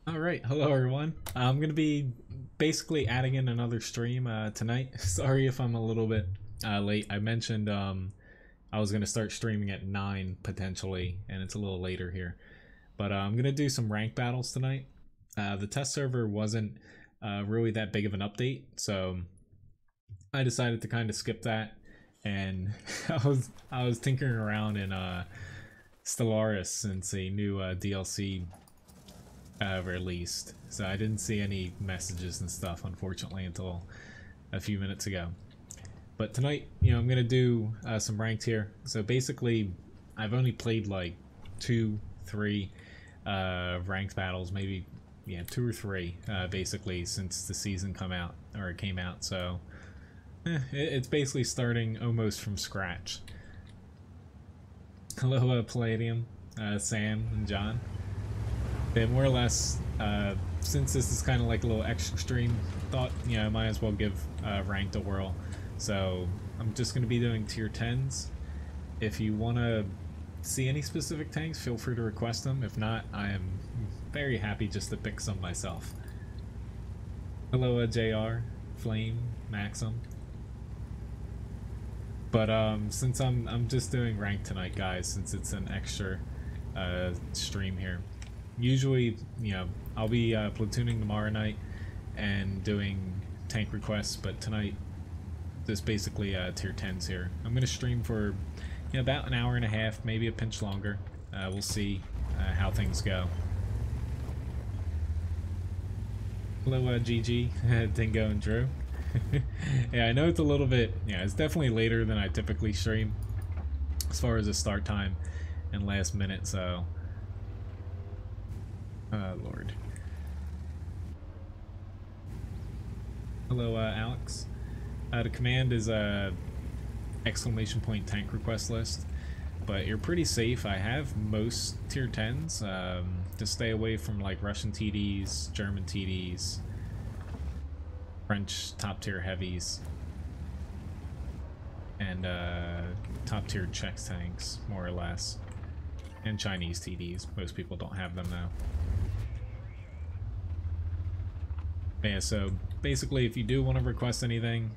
Alright, hello everyone. I'm gonna be basically adding in another stream tonight. Sorry if I'm a little bit late. I mentioned I was gonna start streaming at 9 potentially, and it's a little later here. But I'm gonna do some rank battles tonight. The test server wasn't really that big of an update, so I decided to kind of skip that. And I was tinkering around in Stellaris since a new DLC released, so I didn't see any messages and stuff unfortunately until a few minutes ago. But tonight, I'm gonna do some ranked here. So basically I've only played like 2-3 ranked battles, maybe 2 or 3 basically since the season came out, so it's basically starting almost from scratch. Hello Palladium, Sam and John. But more or less, since this is kind of like a little extra stream, thought, I might as well give ranked a whirl. So I'm just going to be doing tier 10s. If you want to see any specific tanks, feel free to request them. If not, I am very happy just to pick some myself. Hello JR, Flame, Maxim. But since I'm just doing ranked tonight, guys, since it's an extra stream here. Usually, I'll be platooning tomorrow night and doing tank requests, but tonight, just basically tier 10s here. I'm going to stream for about an hour and a half, maybe a pinch longer. We'll see how things go. Hello GG, Dingo and Drew. Yeah, I know it's a little bit, it's definitely later than I typically stream as far as the start time and last minute, so Lord. Hello, Alex. The command is exclamation point tank request list, but you're pretty safe. I have most tier 10s. Just stay away from like Russian TDs, German TDs, French top tier heavies, and top tier Czech tanks, more or less, and Chinese TDs. Most people don't have them though. Yeah, so basically if you do want to request anything,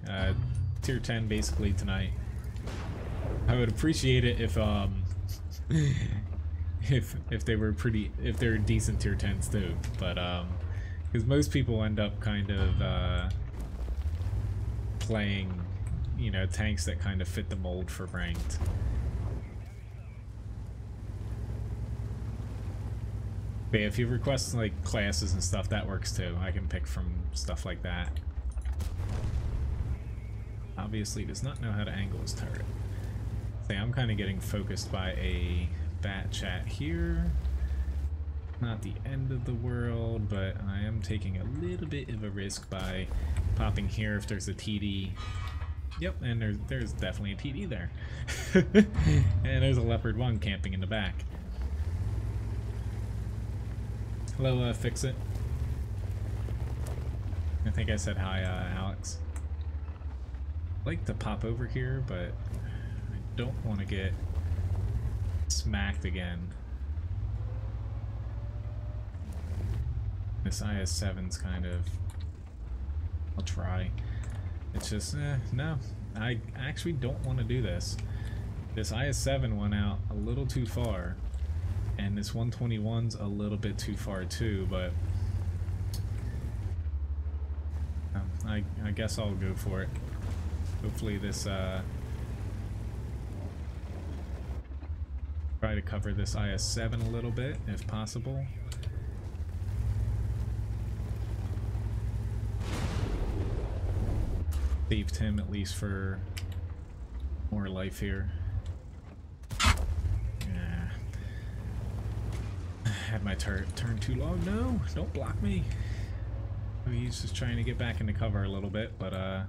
tier 10 basically tonight. I would appreciate it if if they're decent tier 10s too, but because most people end up kind of playing tanks that kind of fit the mold for ranked. But yeah, if you request like classes and stuff, that works too. I can pick from stuff like that. Obviously does not know how to angle his turret. See, I'm kind of getting focused by a bat chat here. Not the end of the world, but I am taking a little bit of a risk by popping here if there's a TD. Yep, and there's definitely a TD there. And there's a Leopard 1 camping in the back. Hello, Fix It. I think I said hi, Alex. I'd like to pop over here, but I don't want to get smacked again. This IS-7's kind of... I'll try. It's just, no. I actually don't want to do this. This IS-7 went out a little too far. And this 121's a little bit too far too, but I guess I'll go for it. Hopefully this try to cover this IS-7 a little bit if possible. Saved him at least for more life here. Had my turret turn too long. No, don't block me. Oh, he's just trying to get back into cover a little bit, but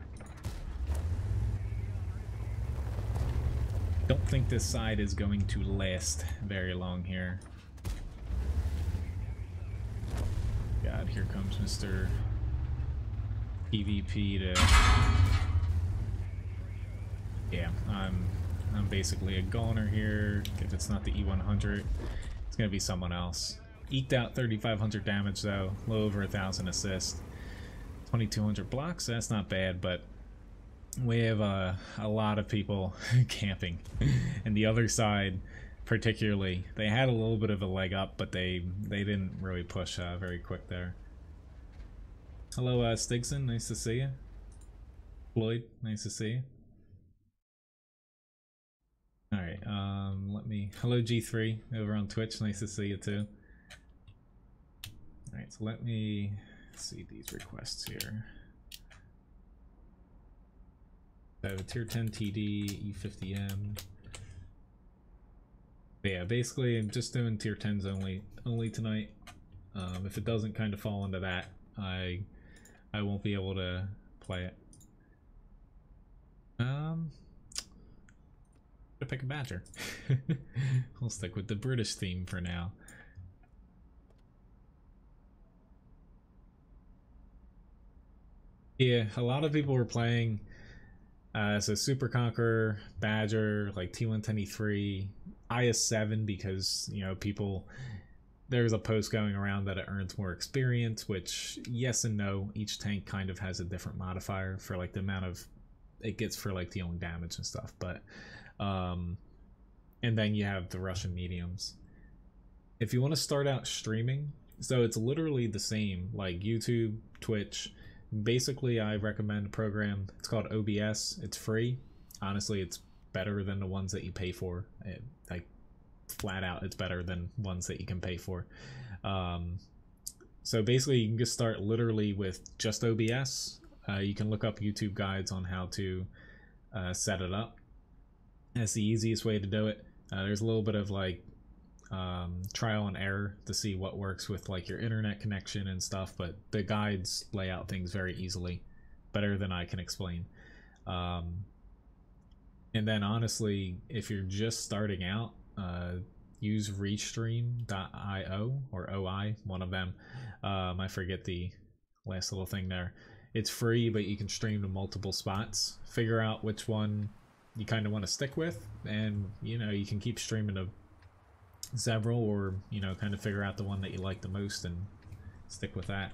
don't think this side is going to last very long here. God, here comes Mr. PvP to... Yeah, I'm basically a goner here. If it's not the E100, it's gonna be someone else. Eked out 3,500 damage though, a little over 1,000 assist. 2,200 blocks, that's not bad, but we have a lot of people camping. And the other side, particularly, they had a little bit of a leg up, but they didn't really push very quick there. Hello, Stigson, nice to see you. Floyd, nice to see you. Alright, hello G3 over on Twitch, nice to see you too. Alright, so let me see these requests here. I have a tier 10 TD, E50M. But yeah, basically I'm just doing tier 10s only tonight. If it doesn't kind of fall into that, I won't be able to play it. I'll pick a badger. We'll stick with the British theme for now. Yeah, a lot of people were playing so Super Conqueror, Badger, like T110E3, IS7 because, you know, there's a post going around that it earns more experience, which yes and no, each tank kind of has a different modifier for like the amount of it gets for like dealing damage and stuff, but and then you have the Russian mediums. If you want to start out streaming, so it's literally the same like YouTube, Twitch. Basically, I recommend a program. It's called OBS. It's free. Honestly, it's better than the ones that you pay for. Like flat out, it's better than ones that you can pay for. So basically, you can just start literally with just OBS. You can look up YouTube guides on how to set it up. That's the easiest way to do it. There's a little bit of like trial and error to see what works with like your internet connection and stuff, but the guides lay out things very easily, better than I can explain. And then honestly, if you're just starting out, use restream.io or OI, one of them. I forget the last little thing there. It's free, but you can stream to multiple spots. Figure out which one you kind of want to stick with, and you know, you can keep streaming to several, or you know, kind of figure out the one that you like the most and stick with that.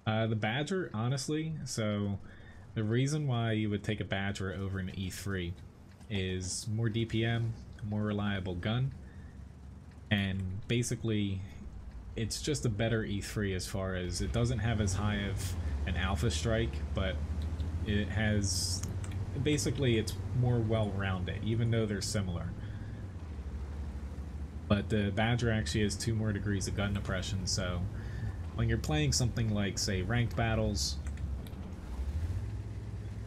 The Badger, honestly, so the reason why you would take a Badger over an E3 is more DPM, more reliable gun, and basically it's just a better E3 as far as it doesn't have as high of an alpha strike, but it has, basically it's more well-rounded, even though they're similar. But the Badger actually has 2 more degrees of gun depression, so when you're playing something like, say, ranked battles,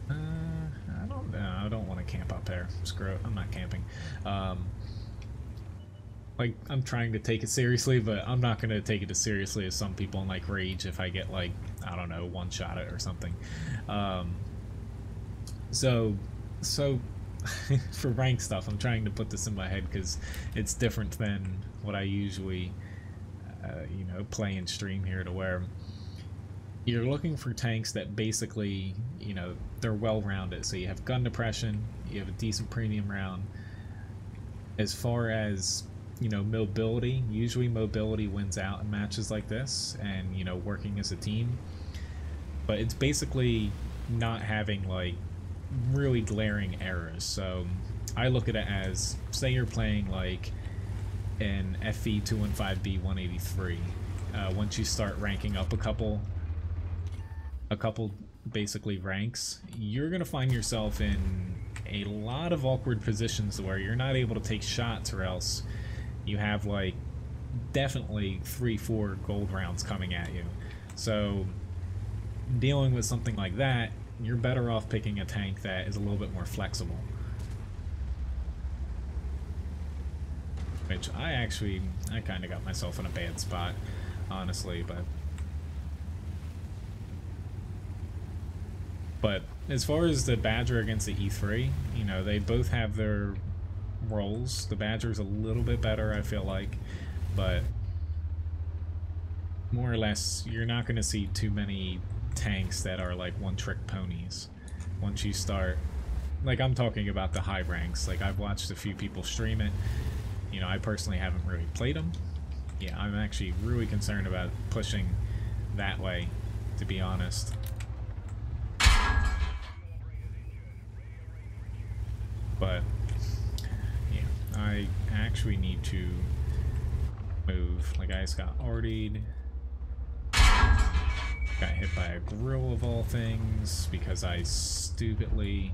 I don't want to camp up there. Screw it, I'm not camping. Like, I'm trying to take it seriously, but I'm not going to take it as seriously as some people and like rage if I get like, I don't know, one shot it or something. So for rank stuff, I'm trying to put this in my head because it's different than what I usually you know, play and stream here, to where you're looking for tanks that basically, you know, they're well-rounded. So you have gun depression, you have a decent premium round. As far as, you know, mobility, usually mobility wins out in matches like this, and, you know, working as a team. But it's basically not having like really glaring errors. So I look at it as, say you're playing like an FE215B183. Once you start ranking up a couple basically ranks, you're gonna find yourself in a lot of awkward positions where you're not able to take shots, or else you have like definitely 3-4 gold rounds coming at you. So dealing with something like that, you're better off picking a tank that is a little bit more flexible. Which I kind of got myself in a bad spot, honestly, but as far as the Badger against the E3, you know, they both have their roles. The Badger's a little bit better, I feel like, but more or less, you're not going to see too many tanks that are like one-trick ponies. Once you start like I'm talking about the high ranks. Like I've watched a few people stream it. You know, I personally haven't really played them. Yeah, I'm actually really concerned about pushing that way, to be honest. But yeah, I actually need to move. Like I just got artied. Got hit by a grill of all things because I stupidly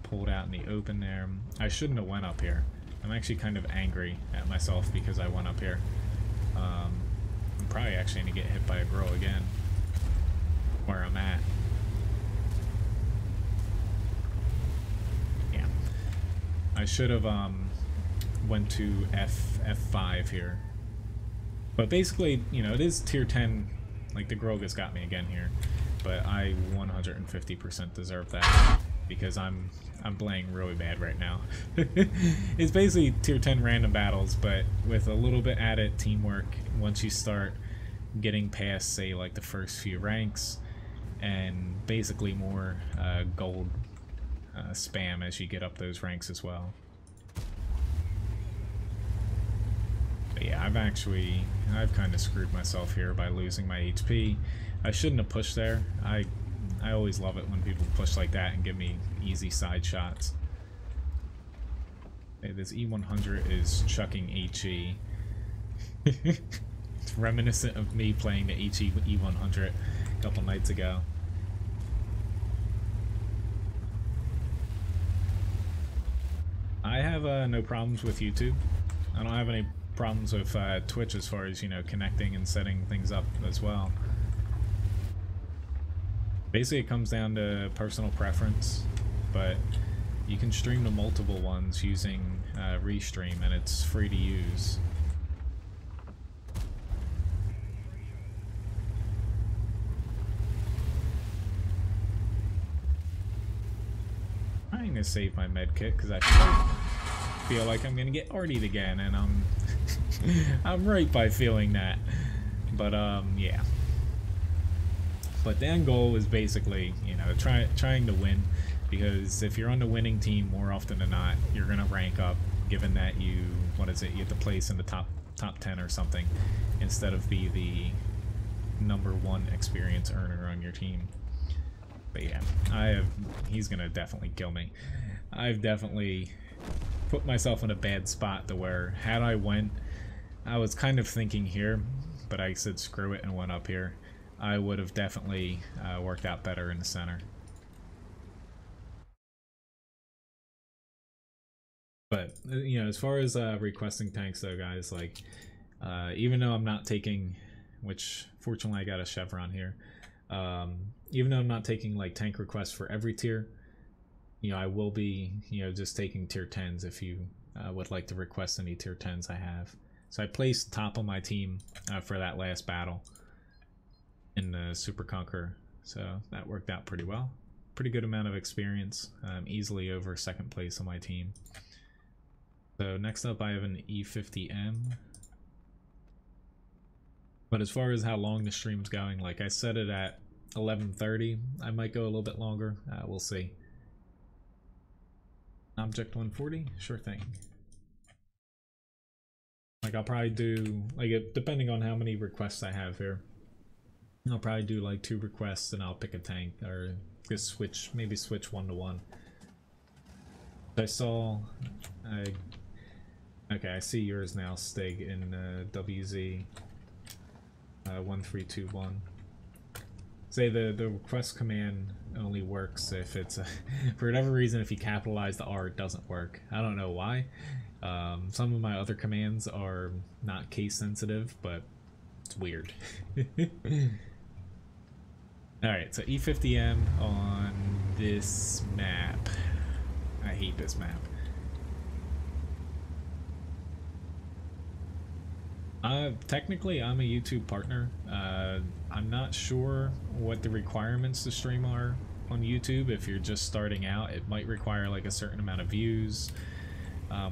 pulled out in the open there. I shouldn't have went up here. I'm actually kind of angry at myself because I went up here. I'm probably actually going to get hit by a grill again where I'm at. Yeah. I should have went to F5 here. But basically, you know, it is tier 10. Like, the Groga's got me again here, but I 150% deserve that because I'm playing really bad right now. It's basically tier 10 random battles, but with a little bit added teamwork once you start getting past, say, like the first few ranks, and basically more gold spam as you get up those ranks as well. But yeah, I've kind of screwed myself here by losing my HP. I shouldn't have pushed there. I always love it when people push like that and give me easy side shots. Hey, this E100 is chucking HE. It's reminiscent of me playing the HE E100 a couple nights ago. I have no problems with YouTube. I don't have any problems with Twitch as far as, you know, connecting and setting things up as well. Basically it comes down to personal preference, but you can stream to multiple ones using Restream and it's free to use. I'm trying to save my med kit because I feel like I'm gonna get artied again, and I'm right by feeling that. But yeah. But the end goal is basically, you know, trying to win, because if you're on the winning team, more often than not, you're gonna rank up, given that you, what is it, you have to place in the top 10 or something, instead of be the #1 experience earner on your team. But yeah, he's gonna definitely kill me. I've definitely put myself in a bad spot to where, had I went, I was kind of thinking here, but I said screw it and went up here. I would have definitely worked out better in the center. But, you know, as far as requesting tanks though, guys, like, even though I'm not taking, which fortunately I got a chevron here, even though I'm not taking like tank requests for every tier, you know, I will be, you know, just taking tier 10s if you would like to request any tier 10s I have. So I placed top of my team for that last battle in the Super Conqueror, so that worked out pretty well. Pretty good amount of experience, easily over second place on my team. So next up I have an E50M. But as far as how long the stream's going, like I set it at 11:30. I might go a little bit longer, we'll see. Object 140? Sure thing. Like I'll probably do, like, depending on how many requests I have here, I'll probably do like 2 requests and I'll pick a tank, or just switch, maybe switch 1-to-1. I saw, okay, I see yours now, Stig, in WZ 1321. Say the request command only works if it's for whatever reason, if you capitalize the R, it doesn't work. I don't know why. Some of my other commands are not case sensitive, but it's weird. Alright, so E50M on this map. I hate this map. Technically, I'm a YouTube partner. I'm not sure what the requirements to stream are on YouTube. If you're just starting out, it might require like a certain amount of views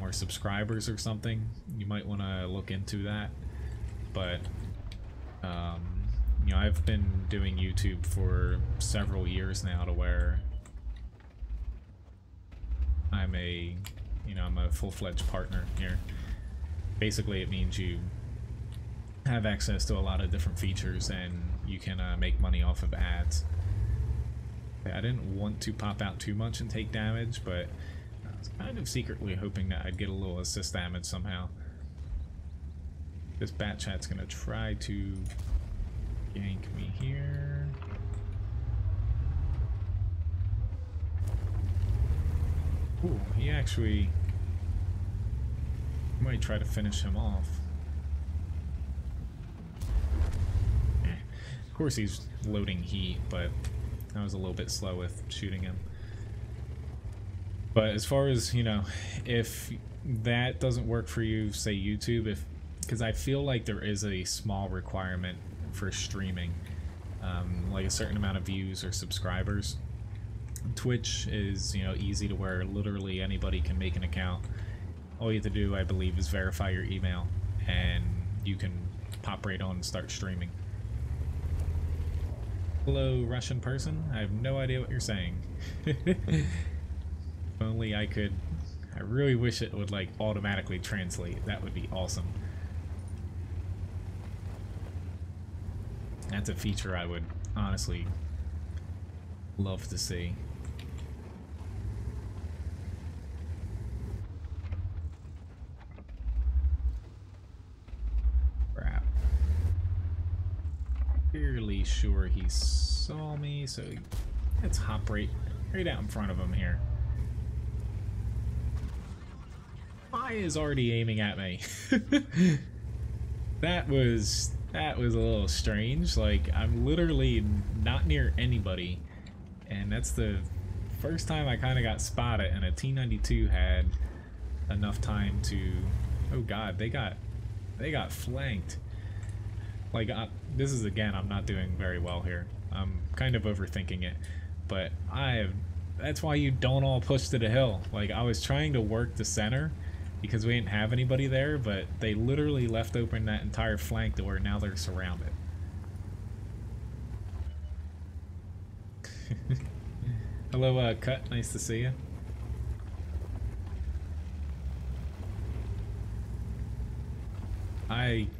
or subscribers or something. You might want to look into that. But you know, I've been doing YouTube for several years now, to where I'm a, I'm a full-fledged partner here. Basically, it means you have access to a lot of different features and you can make money off of ads. I didn't want to pop out too much and take damage, but I was kind of secretly hoping that I'd get a little assist damage somehow. This bat chat's gonna try to yank me here. Ooh, he actually might try to finish him off. Of course he's loading heat, but I was a little bit slow with shooting him. But as far as, if that doesn't work for you, say YouTube, because I feel like there is a small requirement for streaming, like a certain amount of views or subscribers. Twitch is, easy to where literally anybody can make an account. All you have to do, I believe, is verify your email, and you can pop right on and start streaming. Hello, Russian person. I have no idea what you're saying. If only I could. I really wish it would like automatically translate. That would be awesome. That's a feature I would honestly love to see. Crap. Fairly sure he saw me, so let's hop right out in front of him here. Why is already aiming at me? That was a little strange. Like, I'm literally not near anybody, and that's the first time I kind of got spotted, and a T-92 had enough time to. Oh God, they got flanked. Like, this is, again, I'm not doing very well here. I'm kind of overthinking it, but that's why you don't all push to the hill. Like, I was trying to work the center because we didn't have anybody there, but they literally left open that entire flank to where now they're surrounded. Hello, Cut, nice to see you.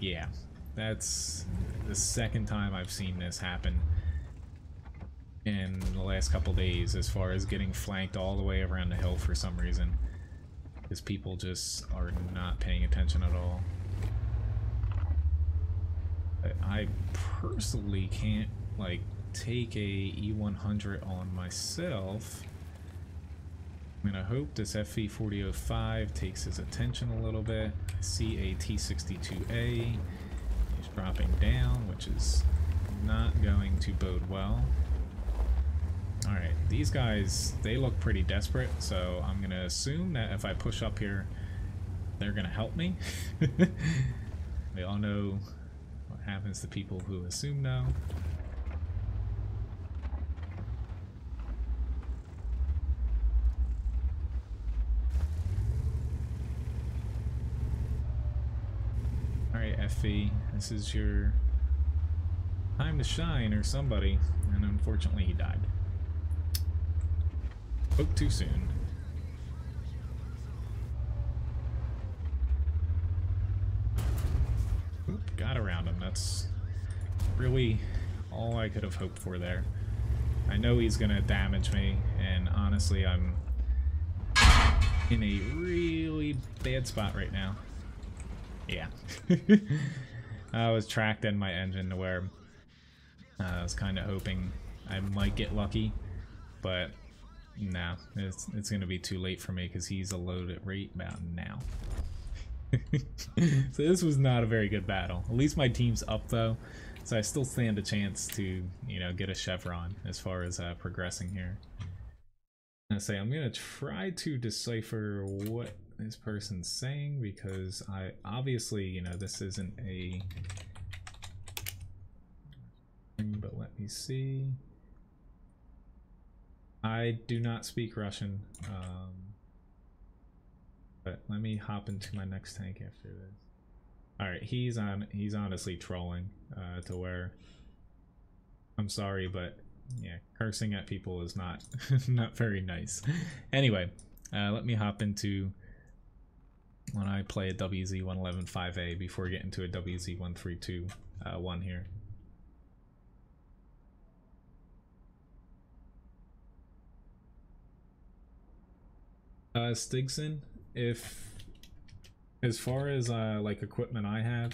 Yeah, that's the second time I've seen this happen in the last couple days, as far as getting flanked all the way around the hill for some reason. Because people just are not paying attention at all. I personally can't, like, take a E100 on myself. I'm gonna hope this FV4005 takes his attention a little bit. I see a T62A. He's dropping down, which is not going to bode well. Alright, these guys, they look pretty desperate, so I'm gonna assume that if I push up here, they're gonna help me. We all know what happens to people who assume no. Alright, FV, this is your time to shine, or somebody, and unfortunately he died. Spoke too soon. Oop, got around him. That's really all I could have hoped for there. I know he's gonna damage me, and honestly, I'm in a really bad spot right now. Yeah. I was tracked in my engine to where I was kind of hoping I might get lucky, but no, it's gonna be too late for me because he's a loaded right about now. So this was not a very good battle. At least my team's up though, so I still stand a chance to, get a chevron as far as progressing here. I'm gonna try to decipher what this person's saying, because I obviously, this isn't a, but let me see. I do not speak Russian, but let me hop into my next tank after this. Alright, he's honestly trolling, to where, I'm sorry, but yeah, cursing at people is not not very nice. Anyway, Let me hop into when I play a WZ1115A before getting to a WZ1321 here. Stigson, if as far as like equipment I have,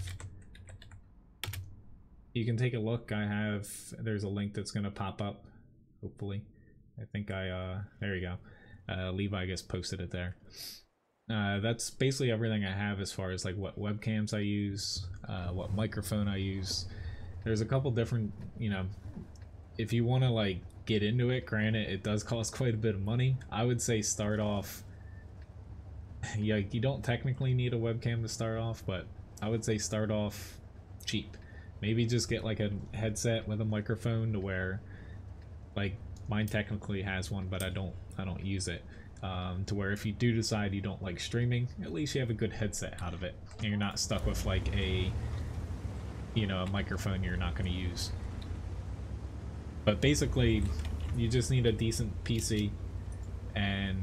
you can take a look. There's a link that's gonna pop up, hopefully. I think there you go. Levi, I guess, posted it there. That's basically everything I have as far as like what webcams I use, what microphone I use. There's a couple different, you know, if you want to like get into it, granted it does cost quite a bit of money. I would say start off, yeah, you don't technically need a webcam to start off, but I would say start off cheap. Maybe just get like a headset with a microphone to where, like, mine technically has one, but I don't use it. To where if you do decide you don't like streaming, at least you have a good headset out of it, and you're not stuck with like a, you know, a microphone you're not going to use. But basically, you just need a decent PC, and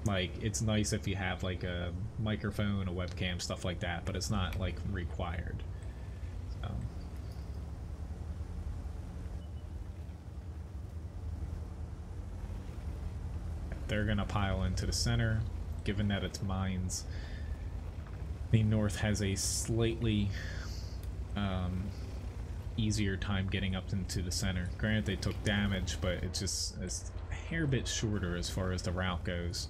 like it's nice if you have like a microphone, a webcam, stuff like that, but it's not like required. So. They're gonna pile into the center, given that it's mines. The north has a slightly easier time getting up into the center. Granted, they took damage, but it's just a hair bit shorter as far as the route goes.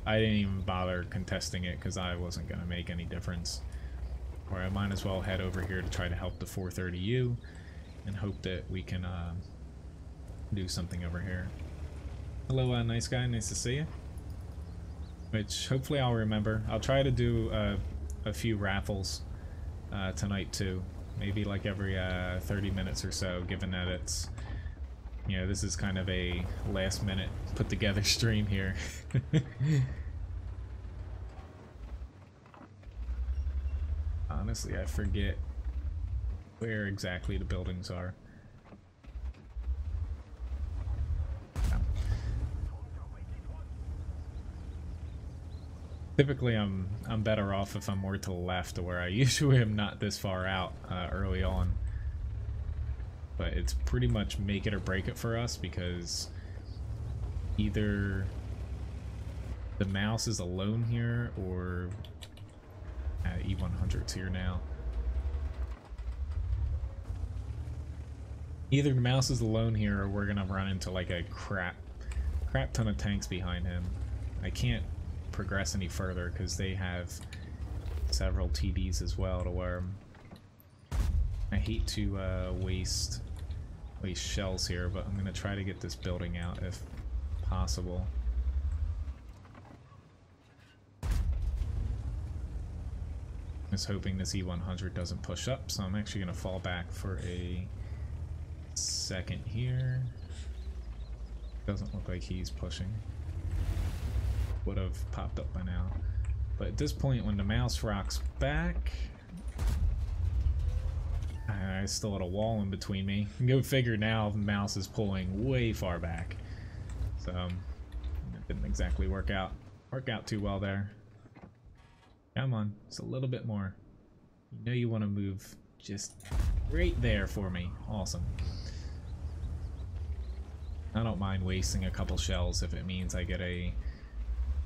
I didn't even bother contesting it because I wasn't gonna make any difference. Or I might as well head over here to try to help the 430U and hope that we can do something over here. Hello, nice guy. Nice to see you. Which hopefully I'll remember. I'll try to do a few raffles tonight too. Maybe like every 30 minutes or so, given that it's, you know, this is kind of a last minute put together stream here. Honestly, I forget where exactly the buildings are. Typically, I'm better off if I'm more to the left, to where I usually am not this far out early on. But it's pretty much make it or break it for us, because either the mouse is alone here, or E100's here now. Either the mouse is alone here, or we're gonna run into like a crap ton of tanks behind him. I can't progress any further because they have several TDs as well, to where I hate to waste shells here, but I'm gonna try to get this building out if possible. Just hoping this E100 doesn't push up, so I'm actually gonna fall back for a second here. Doesn't look like he's pushing. Would have popped up by now, but at this point, when the mouse rocks back, I still had a wall in between me. Go figure, now the mouse is pulling way far back, so it didn't exactly work out too well there. Come on, just a little bit more. You know you want to move just right there for me. Awesome. I don't mind wasting a couple shells if it means I get a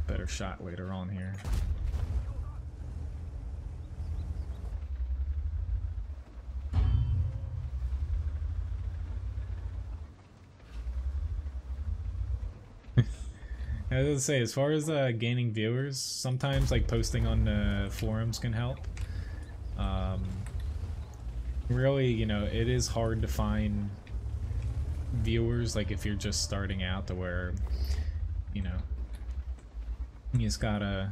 better shot later on here. I was gonna say, as far as gaining viewers, sometimes like posting on the forums can help. Really, you know, it is hard to find viewers, like if you're just starting out, to where, you know, you just gotta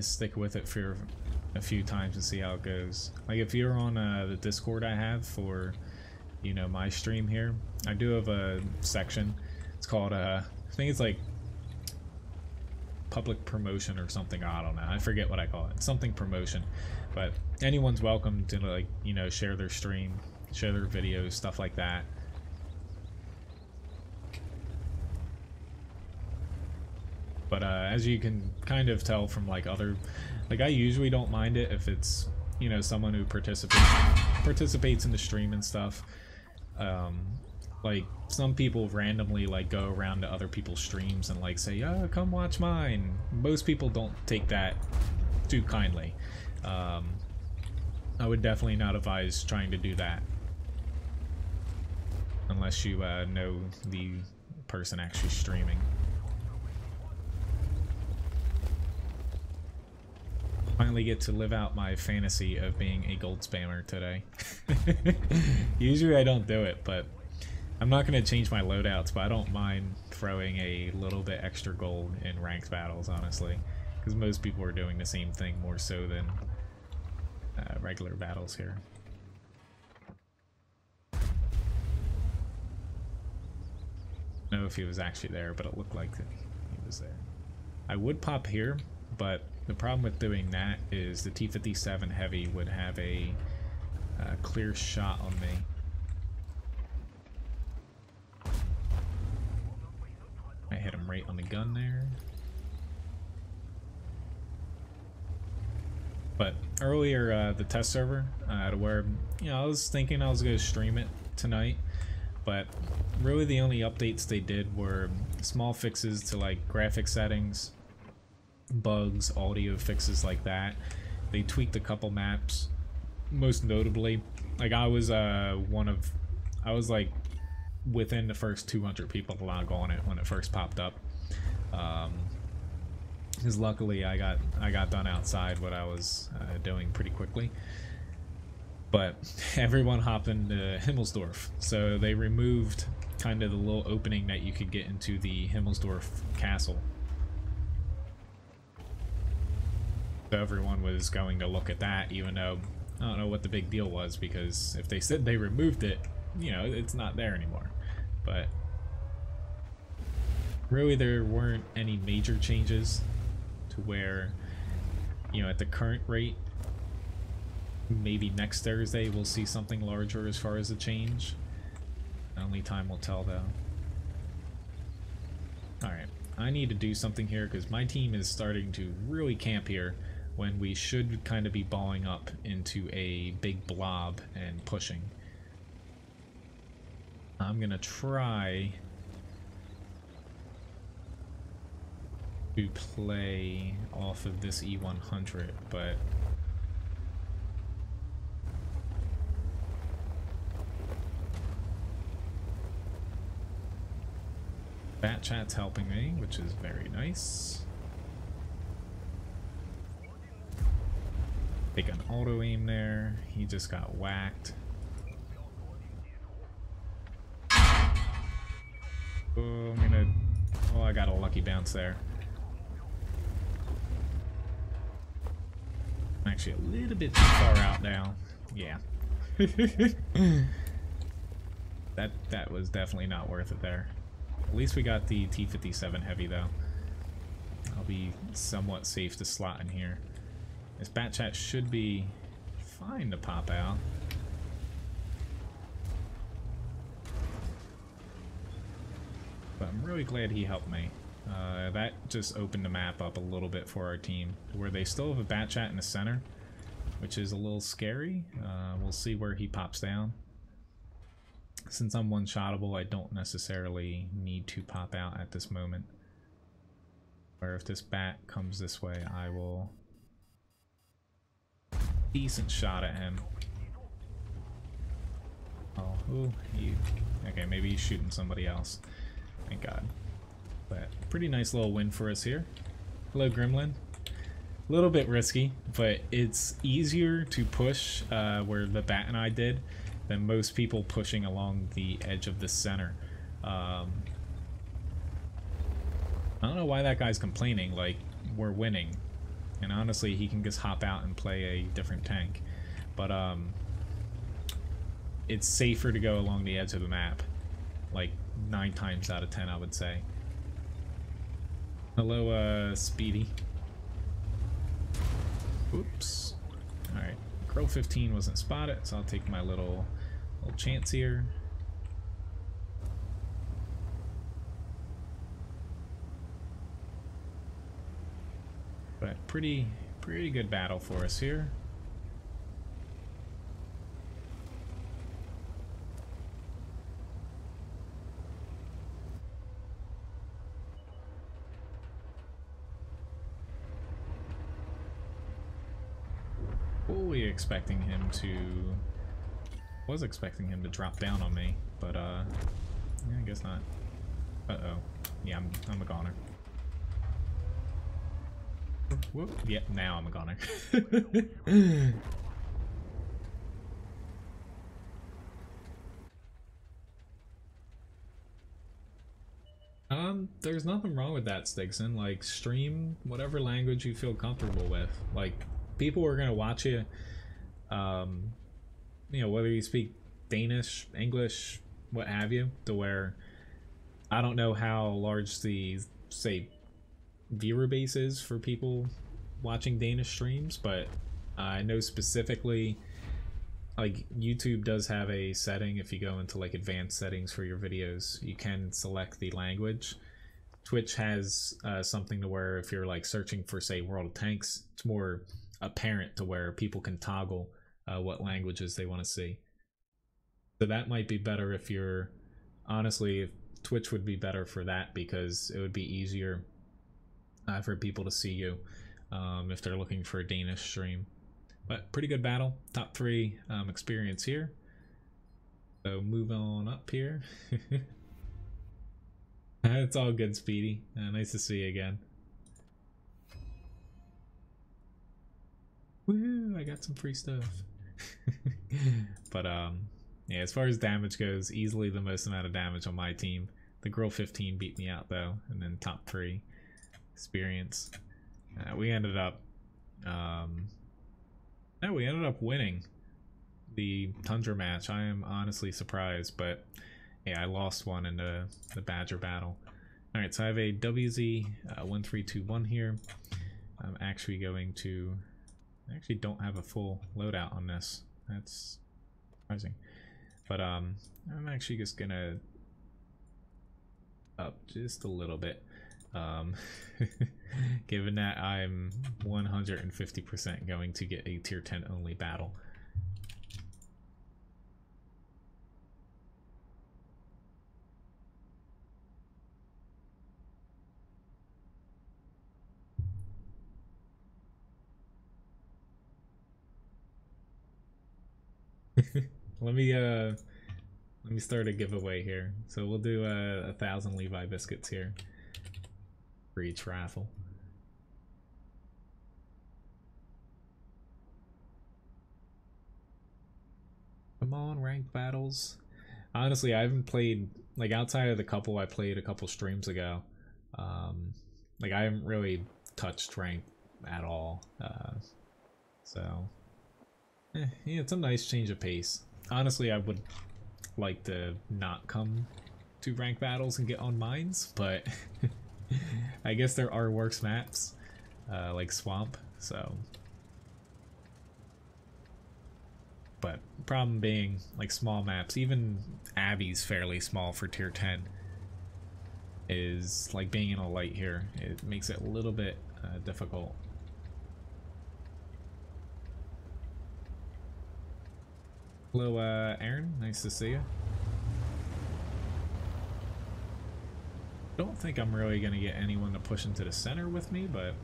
stick with it for a few times and see how it goes. Like if you're on the Discord I have for, you know, my stream here, I do have a section. It's called I think it's like public promotion or something. I don't know. I forget what I call it. Something promotion. But anyone's welcome to, like, you know, share their stream, share their videos, stuff like that. But as you can kind of tell from like other, like I usually don't mind it if it's, you know, someone who participates in the stream and stuff. Like some people randomly like go around to other people's streams and like say, "Oh, come watch mine." Most people don't take that too kindly. I would definitely not advise trying to do that unless you know the person actually streaming. Finally get to live out my fantasy of being a gold spammer today. Usually I don't do it, but I'm not going to change my loadouts, but I don't mind throwing a little bit extra gold in ranked battles, honestly, because most people are doing the same thing more so than regular battles here. I don't know if he was actually there, but it looked like he was there. I would pop here, but the problem with doing that is the T-57 Heavy would have a clear shot on me. I hit him right on the gun there. But earlier, the test server, to where, you know, I was thinking I was going to stream it tonight, but really the only updates they did were small fixes to like graphic settings, bugs, audio fixes like that. They tweaked a couple maps, most notably, like I was like within the first 200 people to log on it when it first popped up. Because luckily I got done outside what I was doing pretty quickly. But everyone hopped into Himmelsdorf, so they removed kind of the little opening that you could get into the Himmelsdorf castle. So everyone was going to look at that, even though I don't know what the big deal was, because if they said they removed it, you know, it's not there anymore. But really there weren't any major changes to where, you know, at the current rate, maybe next Thursday we'll see something larger as far as a change. Only time will tell, though. Alright, I need to do something here because my team is starting to really camp here when we should kind of be balling up into a big blob and pushing. I'm gonna try to play off of this E100, but Bat Chat's helping me, which is very nice. Take an auto aim there. He just got whacked. Oh, I got a lucky bounce there. I'm actually a little bit too far out now. Yeah. That was definitely not worth it there. At least we got the T-57 Heavy, though. I'll be somewhat safe to slot in here. This Bat Chat should be fine to pop out. But I'm really glad he helped me. That just opened the map up a little bit for our team, where they still have a Bat Chat in the center, which is a little scary. We'll see where he pops down. Since I'm one-shottable, I don't necessarily need to pop out at this moment. Or if this bat comes this way, I will... Decent shot at him. Oh, ooh, okay, maybe he's shooting somebody else. Thank God. But pretty nice little win for us here. Hello, Gremlin. A little bit risky, but it's easier to push where the bat and I did than most people pushing along the edge of the center. I don't know why that guy's complaining, like, we're winning. And honestly, he can just hop out and play a different tank. But, it's safer to go along the edge of the map. Like, 9 times out of 10, I would say. Hello, Speedy. Oops. Alright. Crow 15 wasn't spotted, so I'll take my little chance here. But pretty good battle for us here. Fully expecting him to... was expecting him to drop down on me, but yeah, I guess not. Uh-oh. Yeah, I'm a goner. Whoop. Yep, now I'm a goner. There's nothing wrong with that, Stigson. Like, stream whatever language you feel comfortable with. Like, people are gonna watch you, you know, whether you speak Danish, English, what have you, to where I don't know how large the, say, viewer base is for people watching Danish streams, but I know specifically, like, YouTube does have a setting. If you go into like advanced settings for your videos, you can select the language. Twitch has something to where if you're like searching for, say, World of Tanks, it's more apparent to where people can toggle what languages they want to see. So that might be better if you're, honestly, Twitch would be better for that, because it would be easier for people to see you if they're looking for a Danish stream. But pretty good battle. Top 3 experience here. So move on up here. It's all good, Speedy. Nice to see you again. Woohoo! I got some free stuff. But yeah, as far as damage goes, easily the most amount of damage on my team. The girl 15 beat me out though, and then top 3 experience. We ended up we ended up winning the Tundra match. I am honestly surprised, but yeah, I lost one in the Badger battle. Alright, so I have a WZ 1321 here. I'm actually going to... I actually don't have a full loadout on this. That's surprising. But I'm actually just gonna up just a little bit. Given that I'm 150% going to get a tier 10 only battle. Let me start a giveaway here. So we'll do 1,000 Levi biscuits here for each raffle. Come on, ranked battles. Honestly, I haven't played, like, outside of the couple I played a couple streams ago. Like, I haven't really touched ranked at all. So yeah, it's a nice change of pace. Honestly, I would like to not come to ranked battles and get on mines, but I guess there are worse maps, like Swamp, so. But problem being, like, small maps, even Abbey's fairly small for tier 10, is like being in a light here. It makes it a little bit difficult. Hello, Aaron. Nice to see you. Don't think I'm really gonna get anyone to push into the center with me, but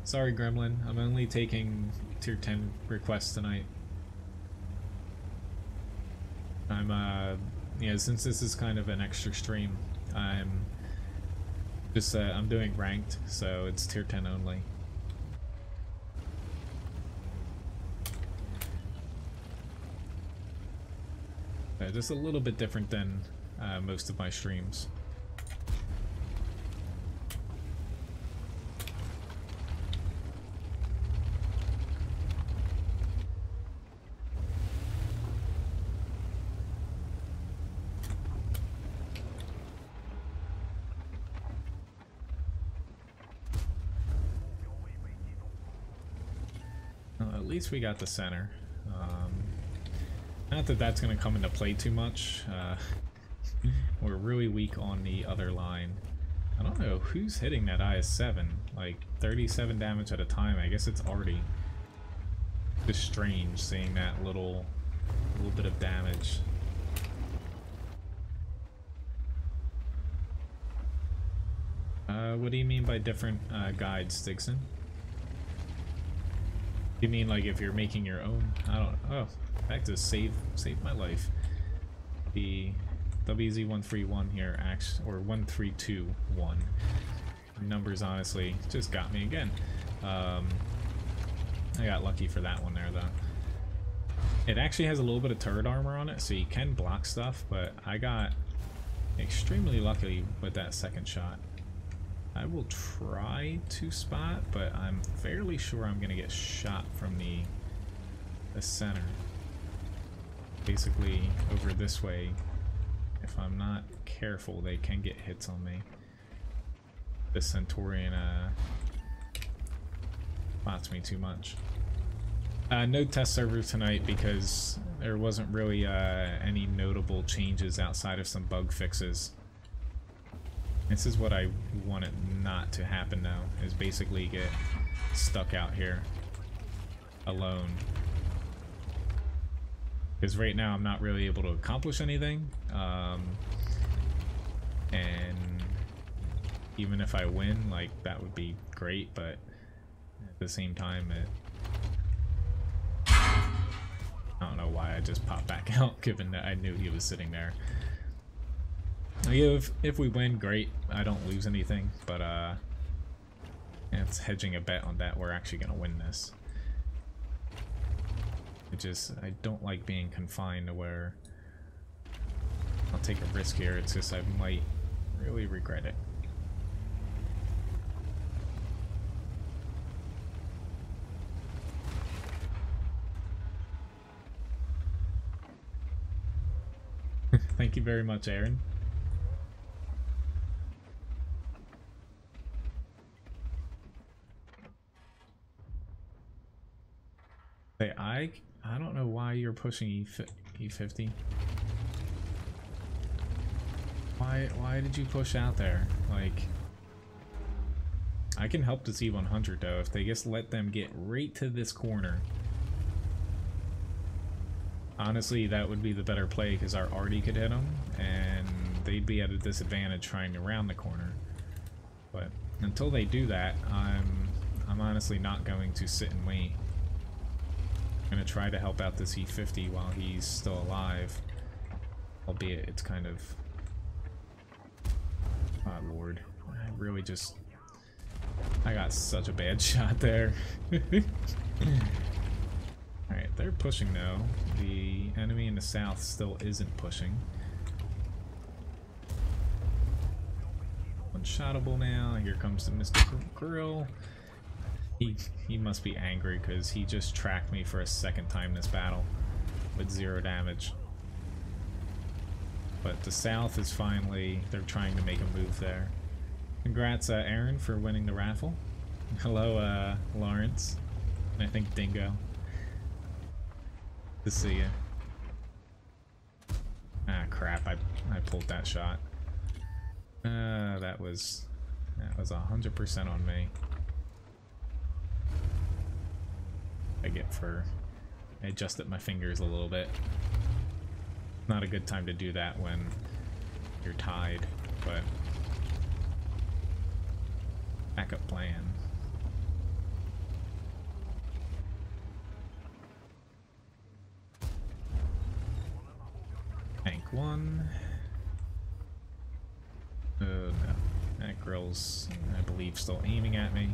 sorry, Gremlin. I'm only taking tier 10 requests tonight. I'm yeah, since this is kind of an extra stream, I'm just I'm doing ranked, so it's tier 10 only. Just a little bit different than most of my streams. At least we got the center. Not that that's going to come into play too much. We're really weak on the other line. I don't know who's hitting that IS-7. Like 37 damage at a time. I guess it's already just strange seeing that little bit of damage. What do you mean by different guides, Stigson? You mean like if you're making your own? I don't. Oh, back to save my life. The WZ131 here, or 1321. Numbers honestly just got me again. I got lucky for that one there though. It actually has a little bit of turret armor on it, so you can block stuff, but I got extremely lucky with that second shot. I will try to spot, but I'm fairly sure I'm gonna get shot from the center. Basically over this way. If I'm not careful, they can get hits on me. The Centaurian spots me too much. No test server tonight because there wasn't really any notable changes outside of some bug fixes. This is what I want it not to happen now, is basically get stuck out here alone. Because right now I'm not really able to accomplish anything. And even if I win, like, that would be great, but at the same time I don't know why I just popped back out given that I knew he was sitting there. If we win, great. I don't lose anything, but it's hedging a bet on that we're actually gonna win this. I don't like being confined to where I'll take a risk here. It's just I might really regret it. Thank you very much, Aaron. Hey, I don't know why you're pushing E50. Why did you push out there? Like, I can help this E100 though if they just let them get right to this corner. Honestly, that would be the better play because our arty could hit them and they'd be at a disadvantage trying to round the corner. But until they do that, I'm honestly not going to sit and wait. I'm going to try to help out this E50 while he's still alive. Albeit it's kind of... Oh lord. I really just... I got such a bad shot there. Alright, they're pushing now. The enemy in the south still isn't pushing. Unshottable now. Here comes the Mr. Grill. He must be angry because he just tracked me for a second time this battle with 0 damage. But the south is finally, they're trying to make a move there. Congrats Aaron for winning the raffle. Hello Lawrence. And I think Dingo. To see you. Ah crap, I pulled that shot. That was 100% on me. I adjusted my fingers a little bit. Not a good time to do that when you're tied, but backup plan. Tank 1. Oh no, that grill's, I believe, still aiming at me.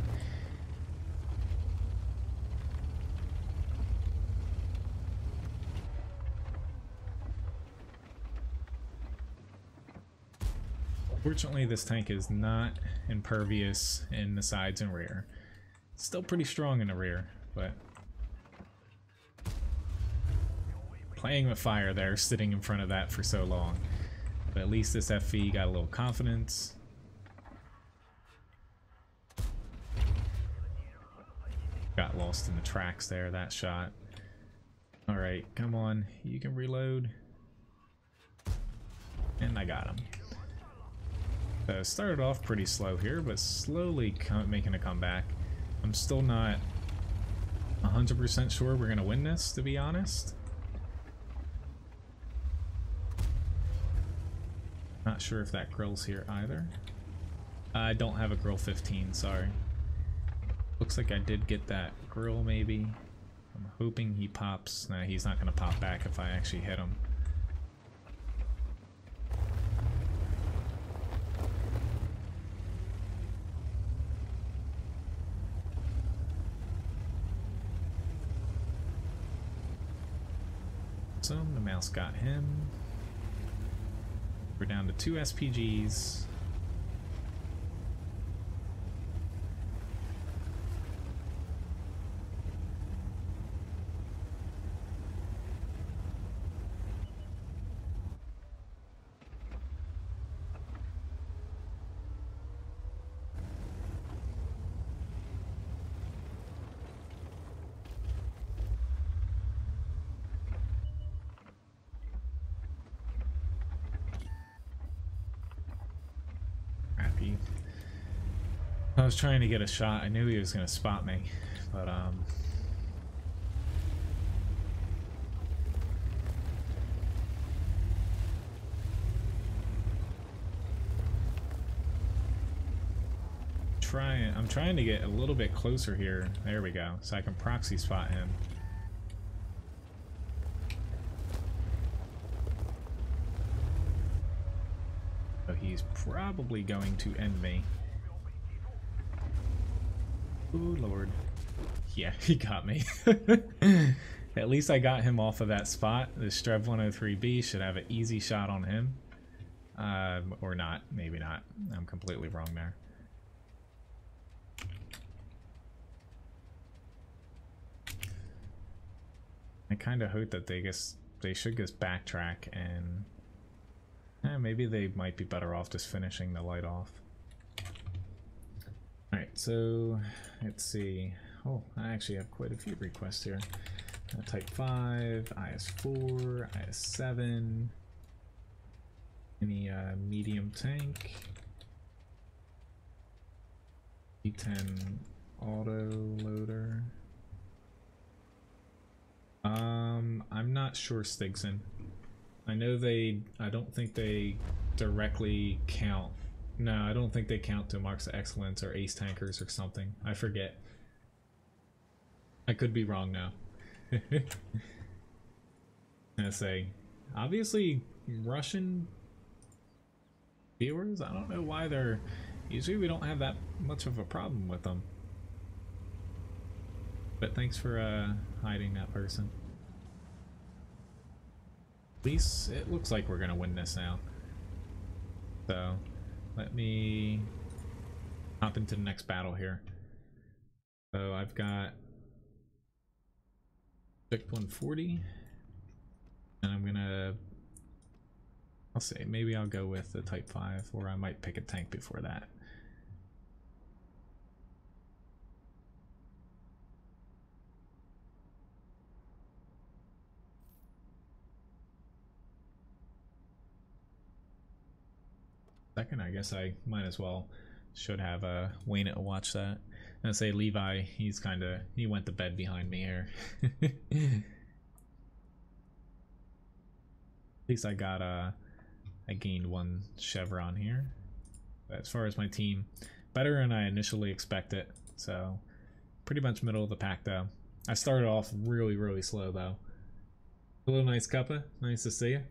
Fortunately, this tank is not impervious in the sides and rear. Still pretty strong in the rear, but playing with fire there, sitting in front of that for so long. But at least this FV got a little confidence. Got lost in the tracks there, that shot. Alright, come on, you can reload. And I got him. Started off pretty slow here, but slowly making a comeback. I'm still not 100% sure we're gonna win this, to be honest. Not sure if that grill's here either. I don't have a grill 15, sorry. Looks like I did get that grill maybe. I'm hoping he pops. Nah, he's not gonna pop back if I actually hit him. So the mouse got him. We're down to 2 SPGs. I was trying to get a shot. I knew he was going to spot me, but I'm trying to get a little bit closer here. There we go. So I can proxy spot him. So he's probably going to end me. Oh lord. Yeah, he got me. At least I got him off of that spot. The Strev 103B should have an easy shot on him. Or not. Maybe not. I'm completely wrong there. I kind of hope that they should just backtrack and maybe they might be better off just finishing the light off. Alright, so let's see. Oh, I actually have quite a few requests here. Type 5, IS4, IS7, any medium tank, E10 auto loader. I'm not sure, Stigson. I know I don't think they directly count. No, I don't think they count to Marks of Excellence or Ace Tankers or something. I forget. I could be wrong now. I'm gonna say, obviously, Russian viewers, I don't know why they're... Usually we don't have that much of a problem with them. But thanks for hiding that person. At least it looks like we're gonna win this now. So, let me hop into the next battle here. So I've got Vic 140, and I'm gonna, I'll say maybe I'll go with the Type 5, or I might pick a tank before that. Second, I guess I might as well should have Wayne to watch that. And say Levi, he went to bed behind me here. At least I got I gained 1 chevron here. But as far as my team, better than I initially expected. So pretty much middle of the pack though. I started off really slow though. Hello, nice cuppa. Nice to see you.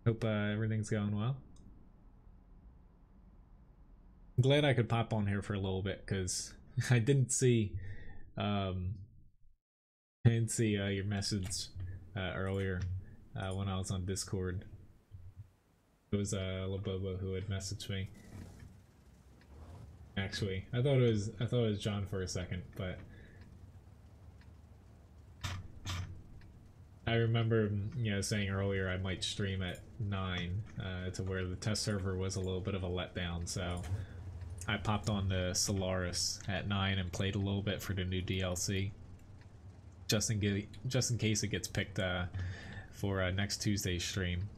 Hope everything's going well. I'm glad I could pop on here for a little bit because I didn't see your message earlier when I was on Discord. It was Labobo who had messaged me. Actually, I thought it was John for a second, but I remember saying earlier I might stream at 9 to where the test server was a little bit of a letdown, so I popped on the Solaris at 9 and played a little bit for the new DLC, just in case it gets picked for next Tuesday's stream.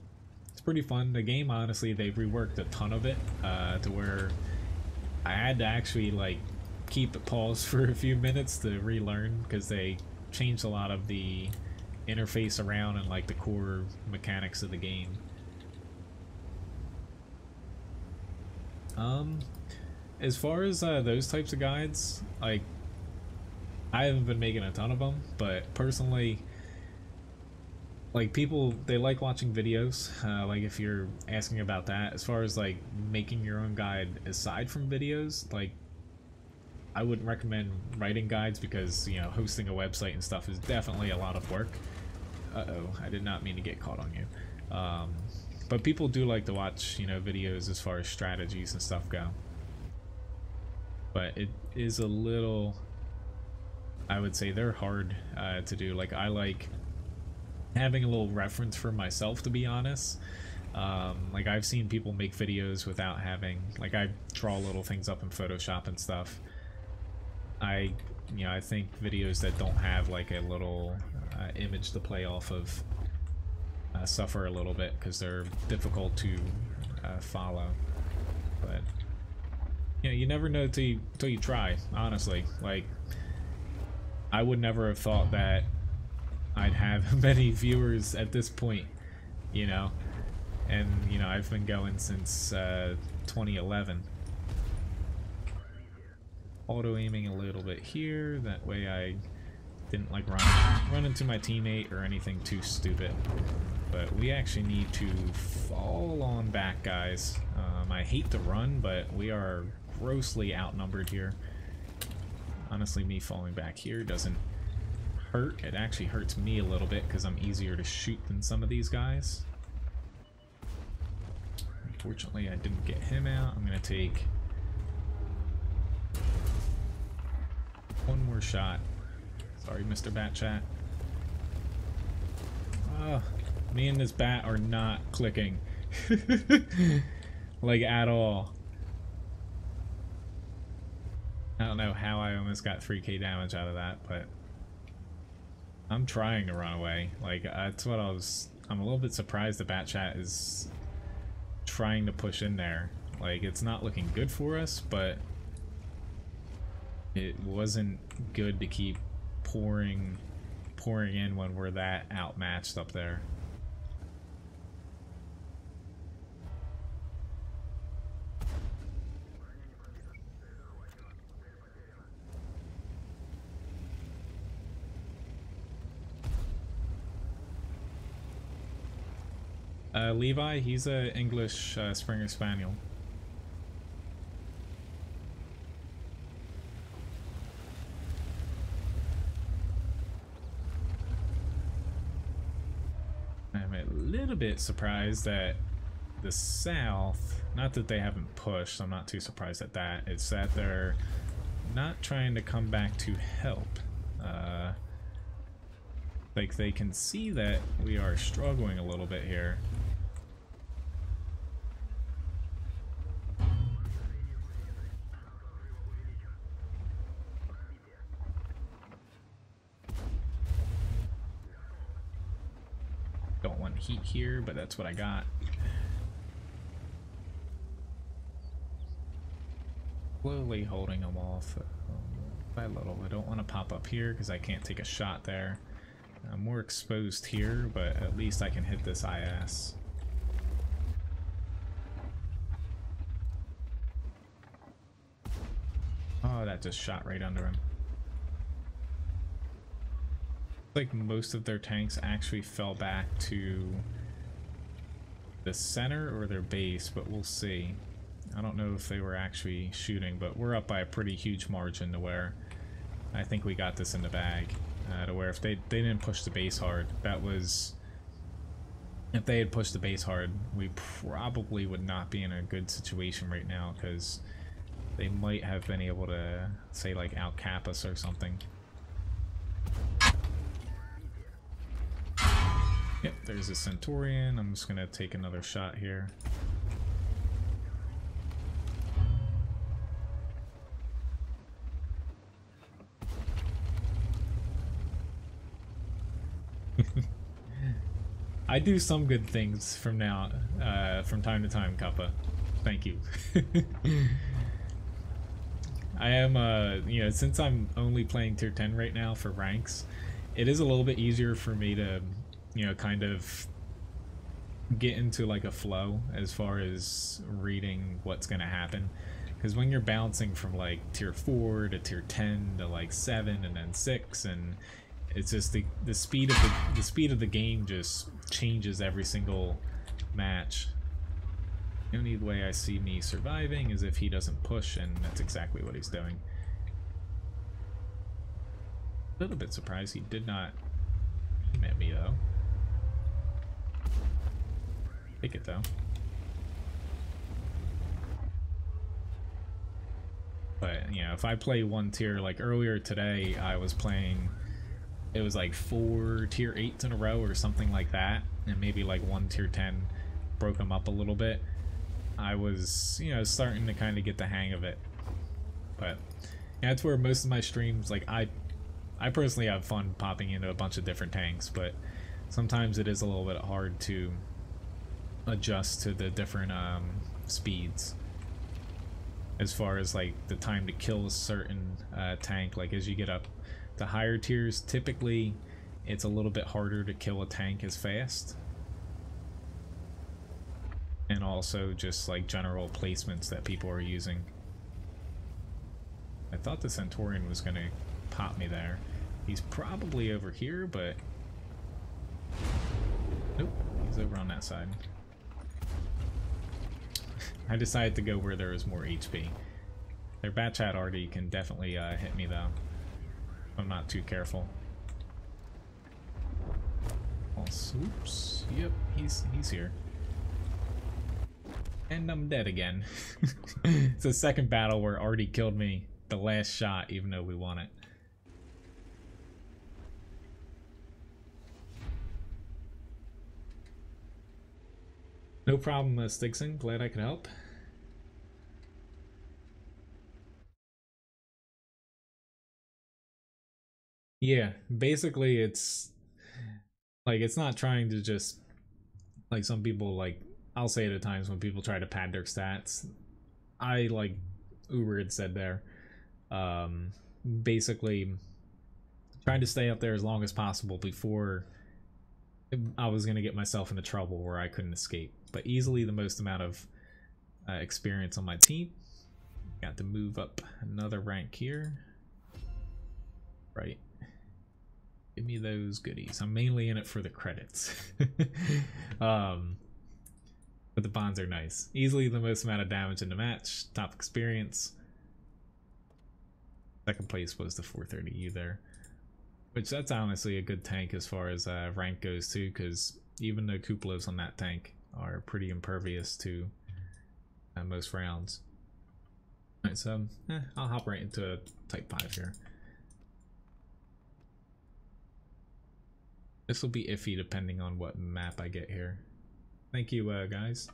it's pretty fun. The game, honestly, they've reworked a ton of it to where I had to actually like keep it paused for a few minutes to relearn because they changed a lot of the interface around and like the core mechanics of the game. As far as those types of guides, like I haven't been making a ton of them, but personally, like people, they like watching videos. Like if you're asking about that, as far as like making your own guide aside from videos, like I wouldn't recommend writing guides because, you know, hosting a website and stuff is definitely a lot of work. Uh-oh, I did not mean to get caught on you. But people do like to watch, you know, videos as far as strategies and stuff go. But it is a little, I would say they're hard to do. Like I like having a little reference for myself, to be honest. Like I've seen people make videos without having, like I draw little things up in Photoshop and stuff. I think videos that don't have like a little image to play off of suffer a little bit because they're difficult to follow. But you know, you never know till you try, honestly. Like I would never have thought that I'd have many viewers at this point, you know. And you know, I've been going since 2011. Auto aiming a little bit here, that way I didn't like run into my teammate or anything too stupid. But we actually need to fall on back, guys. I hate to run, but we are grossly outnumbered here. Honestly, me falling back here doesn't hurt. It actually hurts me a little bit because I'm easier to shoot than some of these guys. Unfortunately, I didn't get him out. I'm going to take one more shot. Sorry, Mr. Bat Chat. Me and this bat are not clicking. Like, at all. I don't know how I almost got 3k damage out of that, but I'm trying to run away. Like, that's what I'm a little bit surprised the Bat Chat is trying to push in there. Like, it's not looking good for us, but it wasn't good to keep pouring in when we're that outmatched up there. Levi, he's a English Springer Spaniel. I'm a little bit surprised that the South, not that they haven't pushed, I'm not too surprised at that, it's that they're not trying to come back to help. Like they can see that we are struggling a little bit here. Don't want heat here, but that's what I got. Slowly holding them off by a little. I don't want to pop up here because I can't take a shot there. I'm more exposed here, but at least I can hit this IS. Oh, that just shot right under him. Like most of their tanks actually fell back to the center or their base, but we'll see. I don't know if they were actually shooting, but we're up by a pretty huge margin to where I think we got this in the bag. To where if they didn't push the base hard, if they had pushed the base hard, we probably would not be in a good situation right now, because they might have been able to, say, like out-cap us or something. Yep, there's a Centurion. I'm just gonna take another shot here. I do some good things from time to time, Kappa. Thank you. I am, you know, since I'm only playing tier 10 right now for ranks, it is a little bit easier for me to, you know, kind of get into like a flow as far as reading what's going to happen. Because when you're bouncing from like tier 4 to tier 10 to like 7 and then 6, and it's just the speed of the game just changes every single match. The only way I see me surviving is if he doesn't push, and that's exactly what he's doing. A little bit surprised he did not aim at me though. Take it though. But you know, if I play one tier, like earlier today I was playing, it was like 4 tier 8s in a row or something like that, and maybe like 1 tier 10, broke them up a little bit. I was, you know, starting to kind of get the hang of it. But yeah, that's where most of my streams, like I personally have fun popping into a bunch of different tanks, but sometimes it is a little bit hard to adjust to the different speeds as far as like the time to kill a certain tank. Like as you get up to higher tiers, typically it's a little bit harder to kill a tank as fast. And also just like general placements that people are using. I thought the Centaurian was gonna pop me there. He's probably over here, but nope, he's over on that side. I decided to go where there is more HP. Their bat chat already can definitely hit me though. I'm not too careful. Oh, oops. Yep, he's here. And I'm dead again. It's the second battle where Artie killed me the last shot, even though we won it. No problem, Stigson. Glad I could help. Yeah, basically it's like, it's not trying to just, like some people, like I'll say it at times when people try to pad their stats. I, like Uber had said there, basically trying to stay up there as long as possible before I was going to get myself into trouble where I couldn't escape. But easily the most amount of experience on my team. Got to move up another rank here. Right. Give me those goodies. I'm mainly in it for the credits. But the bonds are nice. Easily the most amount of damage in the match. Top experience. Second place was the 430U there. Which that's honestly a good tank as far as rank goes too, because even the Kuplos on that tank are pretty impervious to most rounds. Alright, so I'll hop right into type 5 here. This will be iffy depending on what map I get here. Thank you, guys.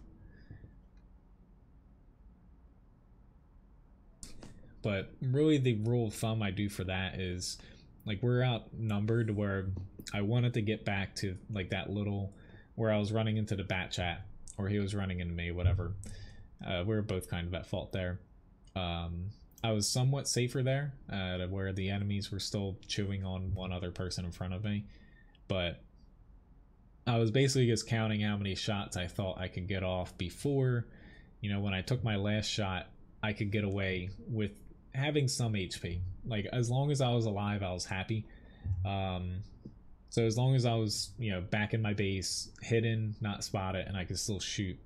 But really the rule of thumb I do for that is, like, we're outnumbered where I wanted to get back to like that little where I was running into the bat chat or he was running into me, whatever. We were both kind of at fault there. I was somewhat safer there, where the enemies were still chewing on one other person in front of me. But I was basically just counting how many shots I thought I could get off before, you know, when I took my last shot, I could get away with having some HP. Like, as long as I was alive, I was happy. So as long as I was, you know, back in my base, hidden, not spotted, and I could still shoot,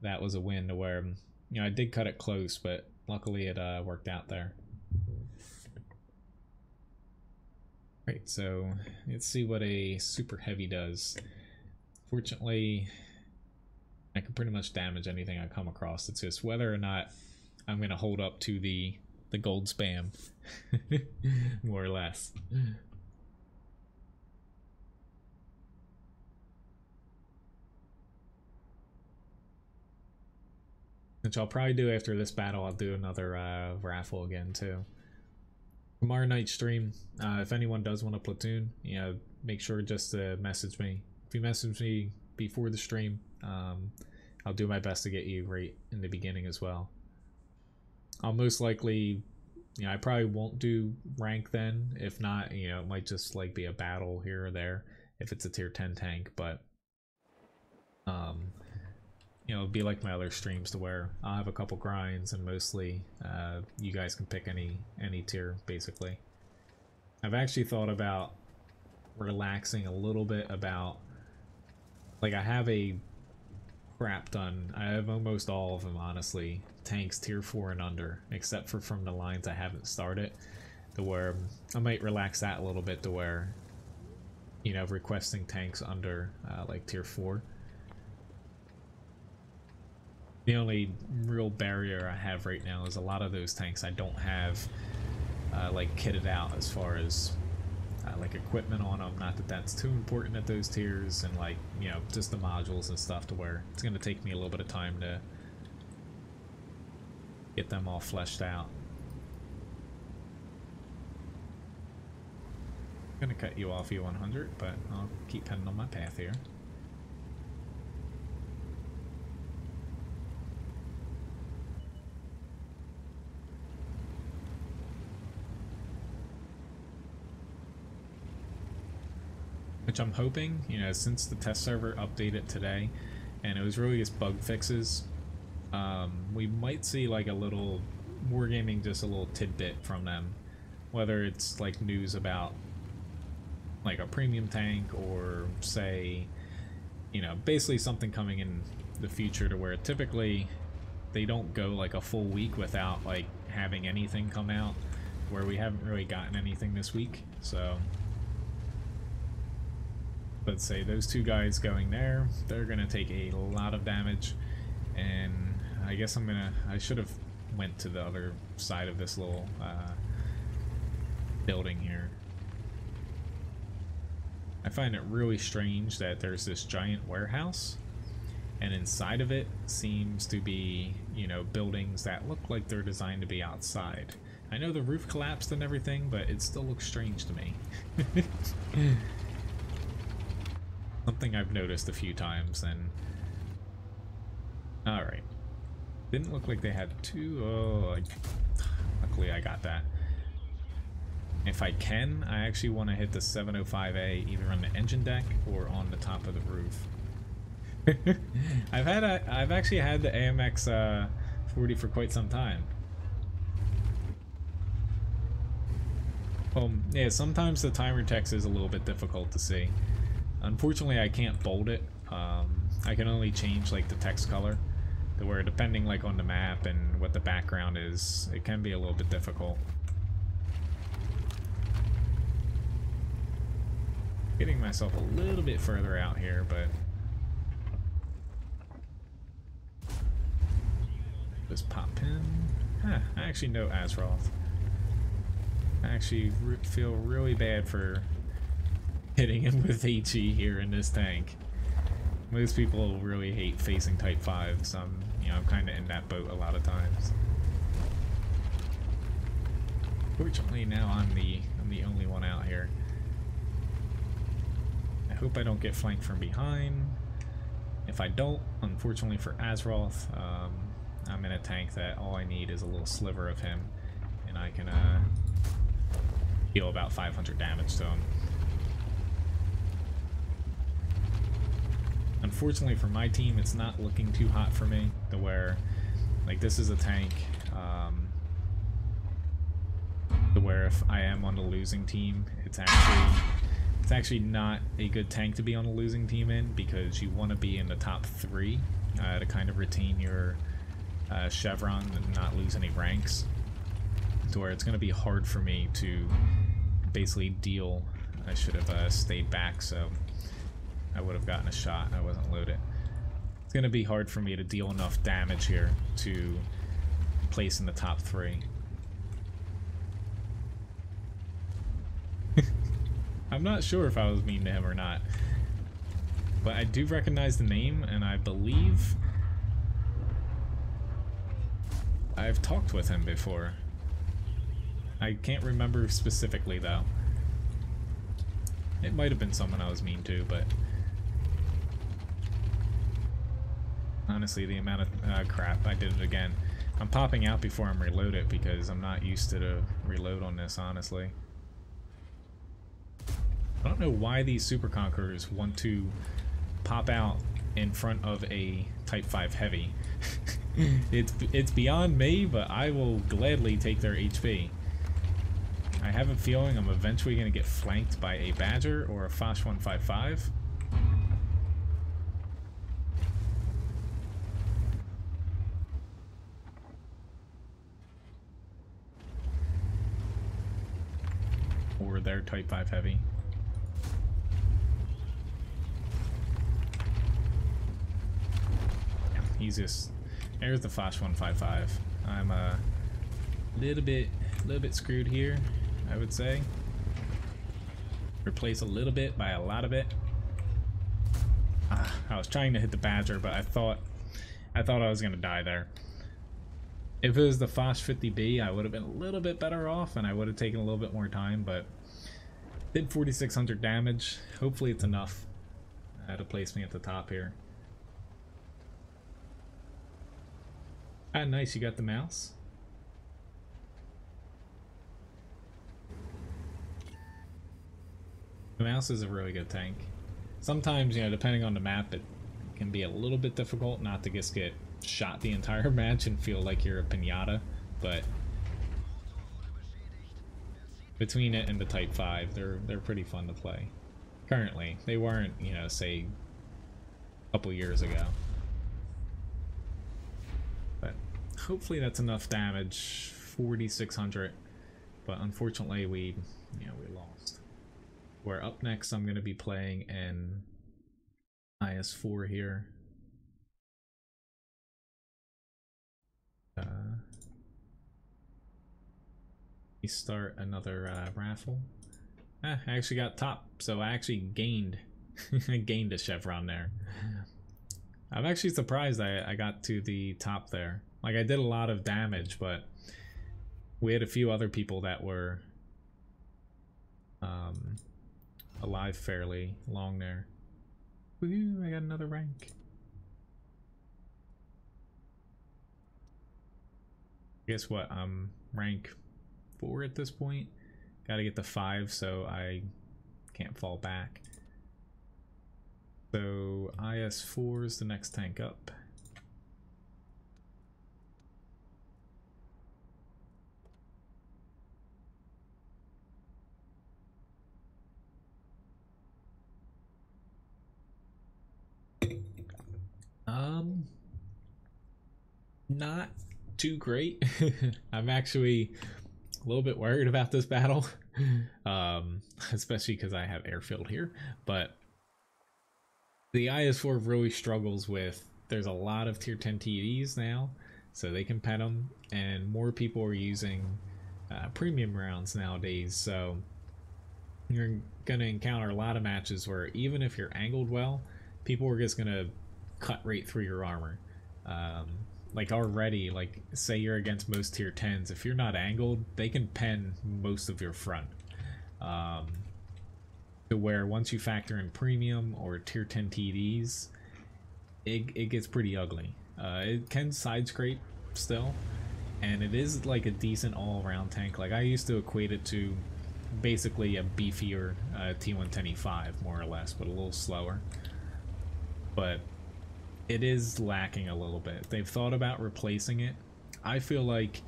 that was a win to where, you know, I did cut it close, but luckily it worked out there. Right, so let's see what a super heavy does. Fortunately, I can pretty much damage anything I come across. It's just whether or not I'm going to hold up to the gold spam, more or less. Which I'll probably do after this battle. I'll do another raffle again too. Tomorrow night stream, if anyone does want a platoon, you know, make sure just to message me. if you message me before the stream, I'll do my best to get you right in the beginning as well. I'll most likely, you know, I probably won't do rank then. If not, you know, it might just like be a battle here or there if it's a tier 10 tank, but you know, it'll be like my other streams to where I'll have a couple grinds and mostly you guys can pick any tier basically. I've actually thought about relaxing a little bit about, like, I have a crap done. I have almost all of them, honestly. Tanks tier 4 and under, except for from the lines I haven't started, to where I might relax that a little bit to where, you know, requesting tanks under like tier 4. The only real barrier I have right now is a lot of those tanks I don't have like kitted out as far as like equipment on them. Not that that's too important at those tiers, and like, you know, just the modules and stuff, to where it's going to take me a little bit of time to get them all fleshed out. I'm going to cut you off E100, but I'll keep heading on my path here. Which I'm hoping, you know, since the test server updated today, and it was really just bug fixes, we might see like a little wargaming, just a little tidbit from them, whether it's like news about like a premium tank, or say, you know, basically something coming in the future, to where typically they don't go like a full week without like having anything come out, where we haven't really gotten anything this week. So let's say those two guys going there, they're gonna take a lot of damage, and I guess I should have went to the other side of this little building here. I find it really strange that there's this giant warehouse, and inside of it seems to be, you know, buildings that look like they're designed to be outside. I know the roof collapsed and everything, but it still looks strange to me. Something I've noticed a few times. And alright, didn't look like they had two. Oh, luckily I got that. If I can, I actually want to hit the 705A either on the engine deck or on the top of the roof. I've actually had the AMX 40 for quite some time. Yeah, sometimes the timer text is a little bit difficult to see. Unfortunately, I can't bold it. I can only change like the text color, to where depending like on the map and what the background is, it can be a little bit difficult. Getting myself a little bit further out here, but just pop in. Huh, I actually know Azeroth. I actually feel really bad for hitting him with HE here in this tank. Most people really hate facing type 5, so I'm kind of in that boat a lot of times. Fortunately, now I'm the only one out here. I hope I don't get flanked from behind. If I don't, unfortunately for Azeroth, I'm in a tank that all I need is a little sliver of him, and I can deal about 500 damage to him. Unfortunately for my team, it's not looking too hot for me, to where, like, this is a tank, to where if I am on the losing team, it's actually not a good tank to be on a losing team in, because you want to be in the top 3 to kind of retain your chevron and not lose any ranks, to where it's going to be hard for me to basically deal. I should have stayed back, so I would have gotten a shot. I wasn't loaded. It's going to be hard for me to deal enough damage here to place in the top 3. I'm not sure if I was mean to him or not, but I do recognize the name, and I believe I've talked with him before. I can't remember specifically though. It might have been someone I was mean to, but Honestly, the amount of crap, I did it again. I'm popping out before I'm reloaded because I'm not used to the reload on this, honestly. I don't know why these Super Conquerors want to pop out in front of a Type 5 Heavy. It's beyond me, but I will gladly take their HP. I have a feeling I'm eventually going to get flanked by a Badger or a Foch 155. Or their Type 5 Heavy. Yeah, he's just... There's the Foch 155. I'm a little bit screwed here, I would say. Replace a little bit by a lot of it. I was trying to hit the Badger, but I thought I was gonna die there. If it was the Foch 50B, I would have been a little bit better off, and I would have taken a little bit more time. But did 4,600 damage. Hopefully, it's enough to place me at the top here. Ah, nice, you got the mouse. The mouse is a really good tank. Sometimes, you know, depending on the map, it can be a little bit difficult not to just get shot the entire match and feel like you're a pinata, but between it and the Type 5, they're pretty fun to play. Currently, they weren't, you know, say a couple years ago. But hopefully that's enough damage. 4,600, but unfortunately we lost. Where up next I'm going to be playing an IS-4 here. We start another raffle. I actually got top, so I actually gained I gained a chevron there. I'm actually surprised I got to the top there. Like, I did a lot of damage, but we had a few other people that were alive fairly long there. Woohoo, I got another rank. Guess what? I'm rank 4 at this point. Gotta get to 5 so I can't fall back. So IS-4 is the next tank up. Not too great. I'm actually a little bit worried about this battle, especially because I have airfield here. But the IS-4 really struggles with, there's a lot of tier 10 TDs now, so they can pen them, and more people are using premium rounds nowadays, so you're going to encounter a lot of matches where even if you're angled well, people are just going to cut right through your armor. Like already, like say you're against most tier 10s, if you're not angled, they can pen most of your front. To where once you factor in premium or tier 10 TDs, it gets pretty ugly. It can side scrape still, and it is like a decent all-around tank. Like, I used to equate it to basically a beefier T110E5 more or less, but a little slower. But it is lacking a little bit. They've thought about replacing it. I feel like,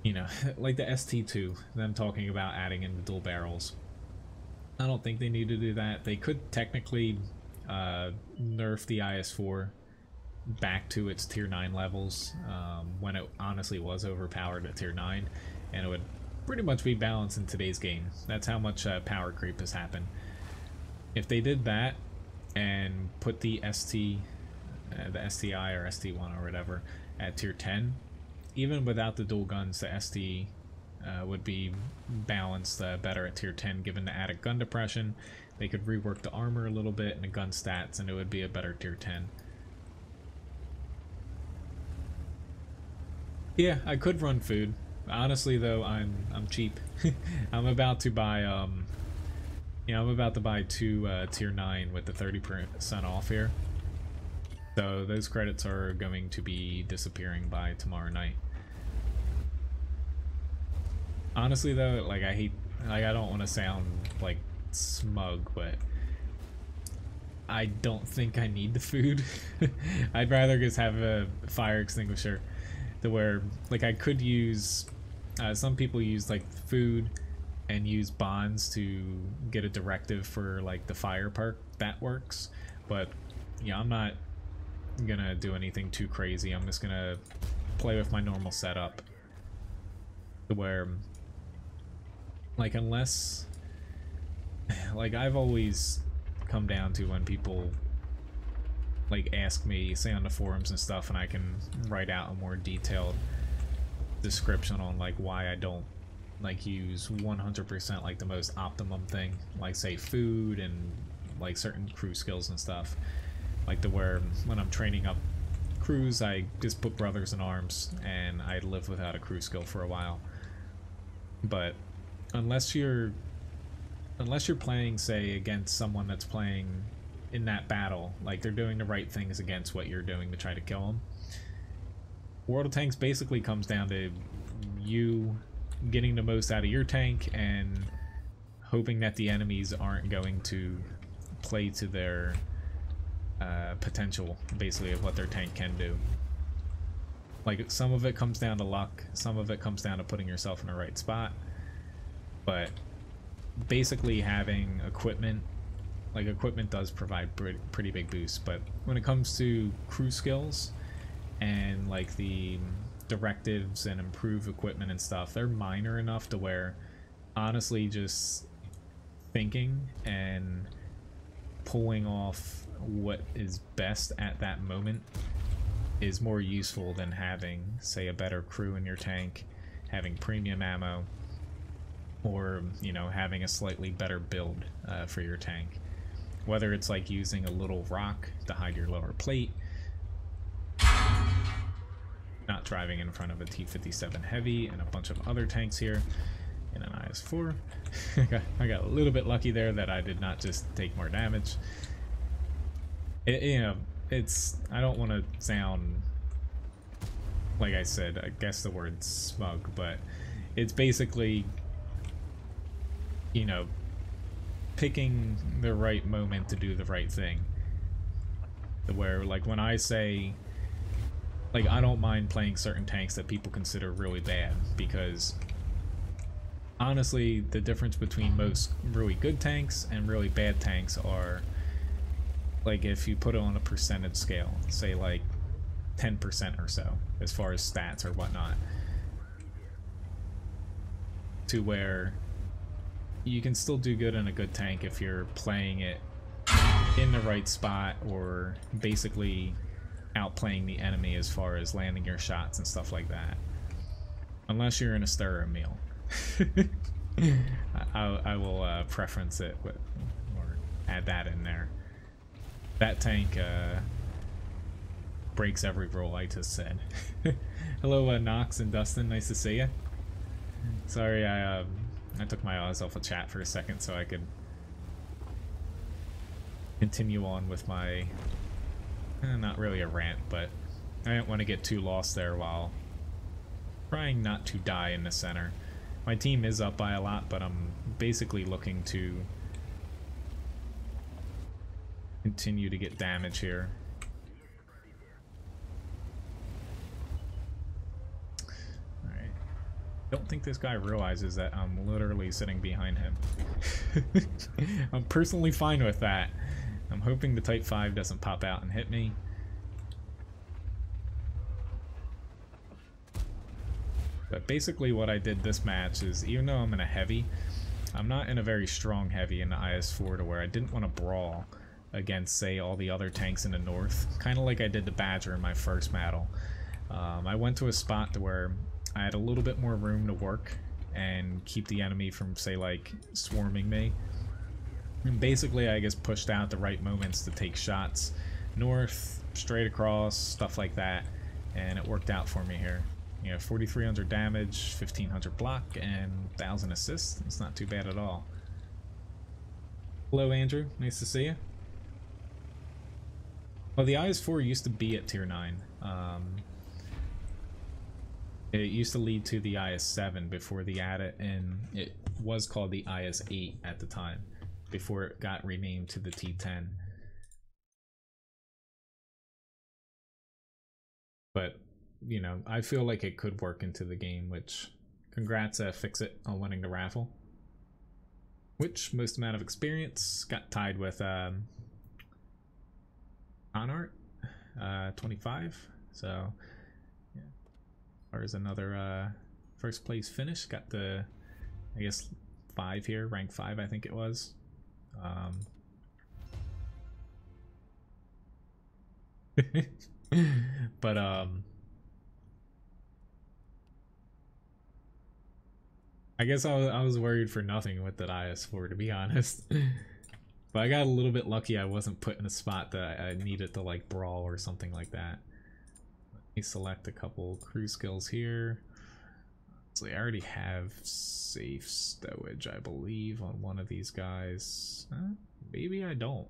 you know, like the ST2, them talking about adding in the dual barrels. I don't think they need to do that. They could technically nerf the IS-4 back to its tier 9 levels when it honestly was overpowered at tier 9, and it would pretty much be balanced in today's game. That's how much power creep has happened. If they did that and put the the STI or ST1 or whatever at tier 10, even without the dual guns, the ST would be balanced better at tier 10 given the added gun depression. They could rework the armor a little bit and the gun stats, and it would be a better tier 10. Yeah, I could run food. Honestly though, I'm cheap. I'm about to buy I'm about to buy 2 tier 9 with the 30% off here. So those credits are going to be disappearing by tomorrow night. Honestly though, like I don't want to sound like smug, but I don't think I need the food. I'd rather just have a fire extinguisher to where, like, I could use, some people use like food and use bonds to get a directive for like the fire perk. That works, but yeah, I'm not gonna do anything too crazy. I'm just gonna play with my normal setup to where, like, unless, like, I've always come down to when people like ask me, say on the forums and stuff, and I can write out a more detailed description on like why I don't like use 100% like the most optimum thing, like say food and like certain crew skills and stuff, like to where when I'm training up crews I just put brothers in arms and I live without a crew skill for a while. But unless you're playing, say, against someone that's playing in that battle, like they're doing the right things against what you're doing to try to kill them, World of Tanks basically comes down to you getting the most out of your tank and hoping that the enemies aren't going to play to their potential, basically, of what their tank can do. Like, some of it comes down to luck, some of it comes down to putting yourself in the right spot, but basically having equipment, like equipment does provide pretty big boosts, but when it comes to crew skills and like the directives and improve equipment and stuff, they're minor enough to where honestly just thinking and pulling off what is best at that moment is more useful than having, say, a better crew in your tank, having premium ammo, or, you know, having a slightly better build for your tank. Whether it's like using a little rock to hide your lower plate, not driving in front of a T-57 Heavy and a bunch of other tanks here in an IS-4. I got a little bit lucky there that I did not just take more damage. You know, it's, I don't want to sound, like I said, I guess the word smug, but it's basically, you know, picking the right moment to do the right thing. Where, like, when I say, like, I don't mind playing certain tanks that people consider really bad, because honestly, the difference between most really good tanks and really bad tanks are, like, if you put it on a percentage scale, say like 10% or so, as far as stats or whatnot, to where you can still do good in a good tank if you're playing it in the right spot, or basically outplaying the enemy as far as landing your shots and stuff like that. Unless you're in a stirrer meal. I will preference it with, or add that in there. That tank breaks every rule I just said. Hello, Nox and Dustin, nice to see you. Sorry, I took my eyes off of chat for a second so I could continue on with my, not really a rant, but I didn't want to get too lost there while trying not to die in the center. My team is up by a lot, but I'm basically looking to continue to get damage here. Alright. Don't think this guy realizes that I'm literally sitting behind him. I'm personally fine with that. I'm hoping the Type 5 doesn't pop out and hit me. But basically what I did this match is, even though I'm in a heavy, I'm not in a very strong heavy in the IS-4 to where I didn't want to brawl against, say, all the other tanks in the north. Kind of like I did the Badger in my first battle. I went to a spot to where I had a little bit more room to work and keep the enemy from, say, like, swarming me. And basically I just pushed out the right moments to take shots north, straight across, stuff like that, and it worked out for me here. You know, 4,300 damage, 1,500 block, and 1,000 assists. It's not too bad at all. Hello, Andrew. Nice to see you. Well, the IS-4 used to be at tier 9. It used to lead to the IS-7 before they added, and it was called the IS-8 at the time, before it got renamed to the T10. But, you know, I feel like it could work into the game, which, congrats, Fix-It on winning the raffle. Which, most amount of experience, got tied with Conart, 25. So, yeah. There's another first place finish. Got the, I guess, 5 here, rank 5, I think it was. But I guess I was worried for nothing with that IS-4, to be honest. But I got a little bit lucky. I wasn't put in a spot that I needed to like brawl or something like that. Let me select a couple crew skills here. So I already have safe stowage, I believe, on one of these guys. Maybe I don't.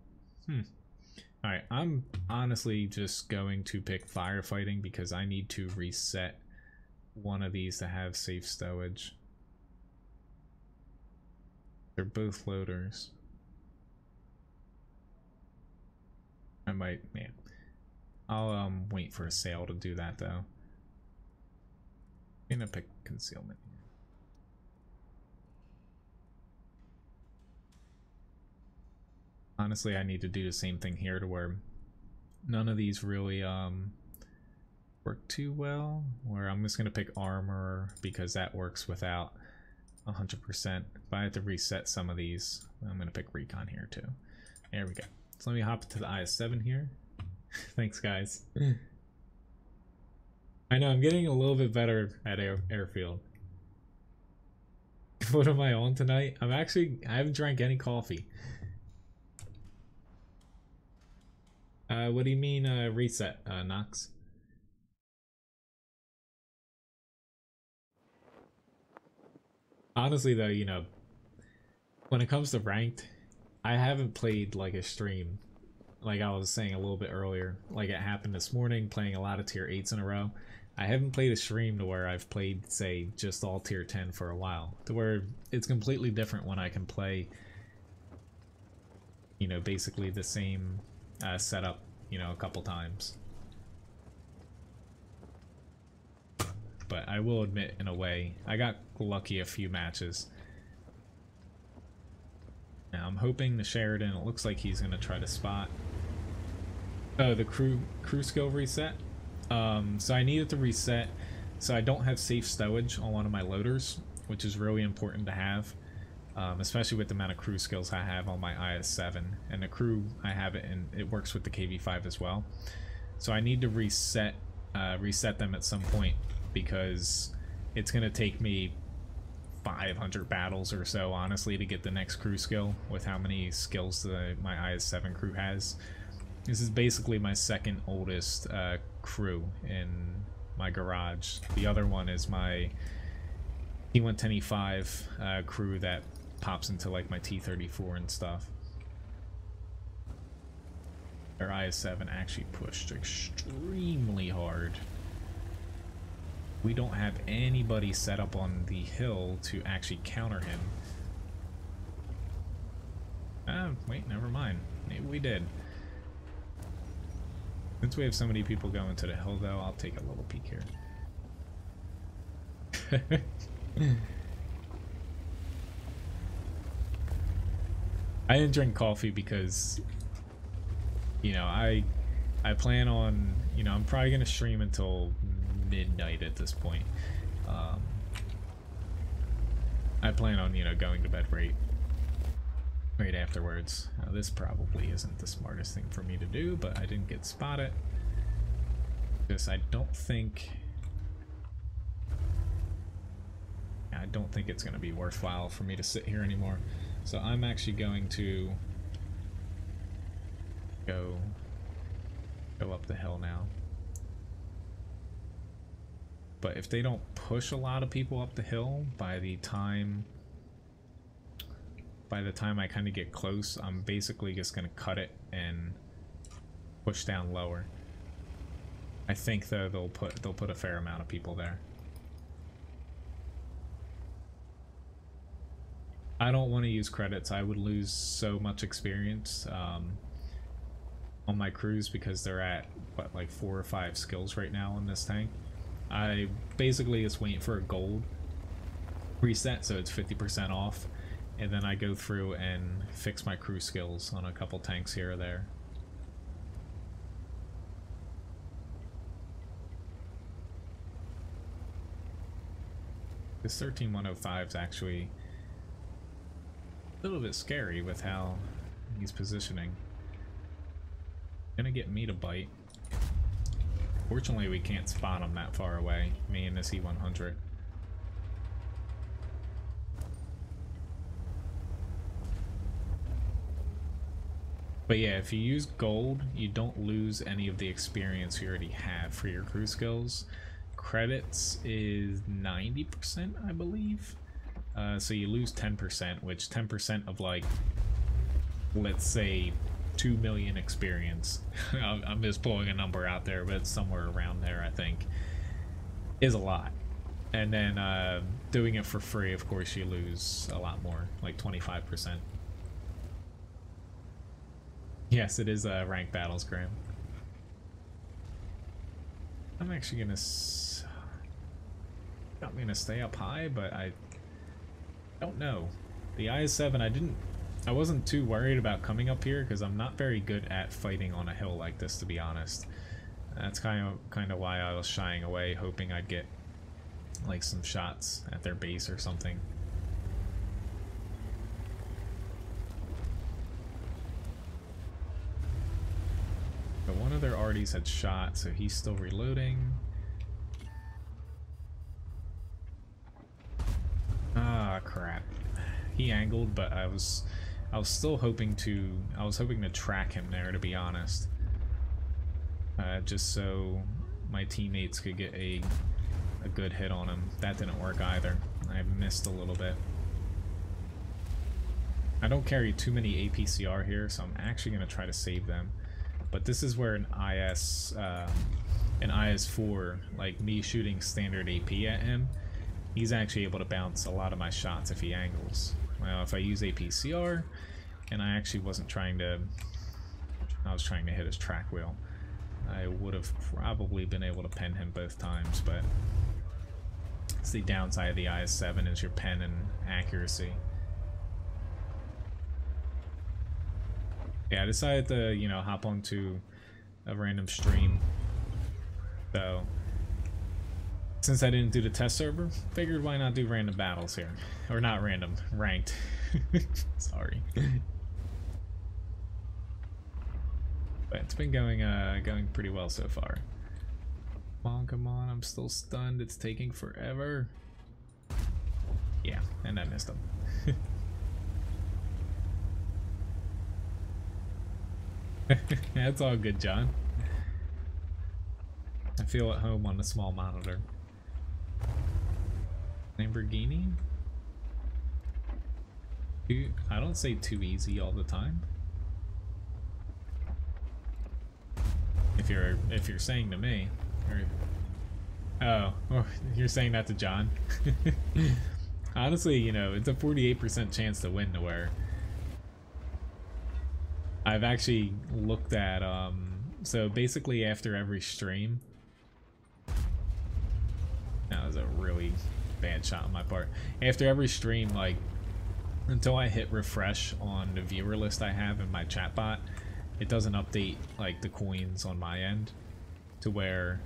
Alright, I'm honestly just going to pick firefighting because I need to reset one of these to have safe stowage. They're both loaders. I might, yeah. I'll wait for a sale to do that though. I'm gonna pick concealment here. Honestly, I need to do the same thing here to where none of these really work too well. Where I'm just gonna pick armor because that works without 100%. If I have to reset some of these, I'm gonna pick recon here too. There we go. So let me hop to the IS-7 here. Thanks, guys. I know I'm getting a little bit better at airfield. What am I on tonight? I haven't drank any coffee. What do you mean reset, Nox? Honestly though, you know, when it comes to ranked, I haven't played like a stream, like I was saying a little bit earlier, like it happened this morning, playing a lot of tier 8s in a row. I haven't played a stream to where I've played, say, just all tier 10 for a while, to where it's completely different when I can play, you know, basically the same setup, you know, a couple times. But I will admit, in a way, I got lucky a few matches. Now I'm hoping the Sheridan, it looks like he's gonna try to spot. Oh, the crew skill reset. So I needed to reset, so I don't have safe stowage on one of my loaders, which is really important to have, especially with the amount of crew skills I have on my IS-7, and the crew I have it, and it works with the KV-5 as well. So I need to reset them at some point because it's gonna take me 500 battles or so, honestly, to get the next crew skill with how many skills my IS-7 crew has. This is basically my second oldest crew in my garage. The other one is my T110E5 crew that pops into like my T34 and stuff. Their IS-7 actually pushed extremely hard. We don't have anybody set up on the hill to actually counter him. Wait, never mind. Maybe we did. Since we have so many people going to the hill, though, I'll take a little peek here. I didn't drink coffee because, you know, I plan on, you know, I'm probably going to stream until midnight at this point. I plan on, you know, going to bed right afterwards. Now, this probably isn't the smartest thing for me to do, but I didn't get spotted. I don't think it's going to be worthwhile for me to sit here anymore. So I'm actually going to go up the hill now. But if they don't push a lot of people up the hill by the time I kind of get close, I'm basically just going to cut it and push down lower. I think though they'll put a fair amount of people there. I don't want to use credits. I would lose so much experience on my crews because they're at what, like 4 or 5 skills right now in this tank. I basically just wait for a gold reset, so it's 50% off, and then I go through and fix my crew skills on a couple tanks here or there. This 13105 is actually a little bit scary with how he's positioning. Gonna get me to bite. Fortunately, we can't spot him that far away, me and this E100. But yeah, if you use gold, you don't lose any of the experience you already have for your crew skills. Credits is 90%, I believe. So you lose 10%, which 10% of, like, let's say 2 million experience. I'm just pulling a number out there, but it's somewhere around there, I think, is a lot. And then doing it for free, of course, you lose a lot more, like 25%. Yes, it is ranked battles, Graham. I'm actually gonna got me to stay up high, but I don't know. The IS-7, I wasn't too worried about coming up here because I'm not very good at fighting on a hill like this, to be honest. That's kind of why I was shying away, hoping I'd get like some shots at their base or something. But one of their arties had shot, so he's still reloading. Ah, crap. He angled, but I was still hoping to track him there, to be honest. Just so my teammates could get a good hit on him. That didn't work either. I missed a little bit. I don't carry too many APCR here, so I'm actually going to try to save them. But this is where an IS-4, like me shooting standard AP at him, he's actually able to bounce a lot of my shots if he angles. Well, if I use APCR, and I actually wasn't trying to, I was trying to hit his track wheel, I would have probably been able to pen him both times, but it's the downside of the IS-7 is your pen and accuracy. Yeah, I decided to, you know, hop onto a random stream. So, since I didn't do the test server, figured why not do random battles here. Or not random, ranked. Sorry. But it's been going pretty well so far. Come on, I'm still stunned. It's taking forever. Yeah, and I missed him. That's all good, John. I feel at home on a small monitor. Lamborghini? I don't say too easy all the time. If you're saying to me, or, oh, you're saying that to John. Honestly, you know, it's a 48% chance to win to where I've actually looked at, so basically after every stream, that was a really bad shot on my part. After every stream, like, until I hit refresh on the viewer list I have in my chat bot, it doesn't update, like, the coins on my end to where,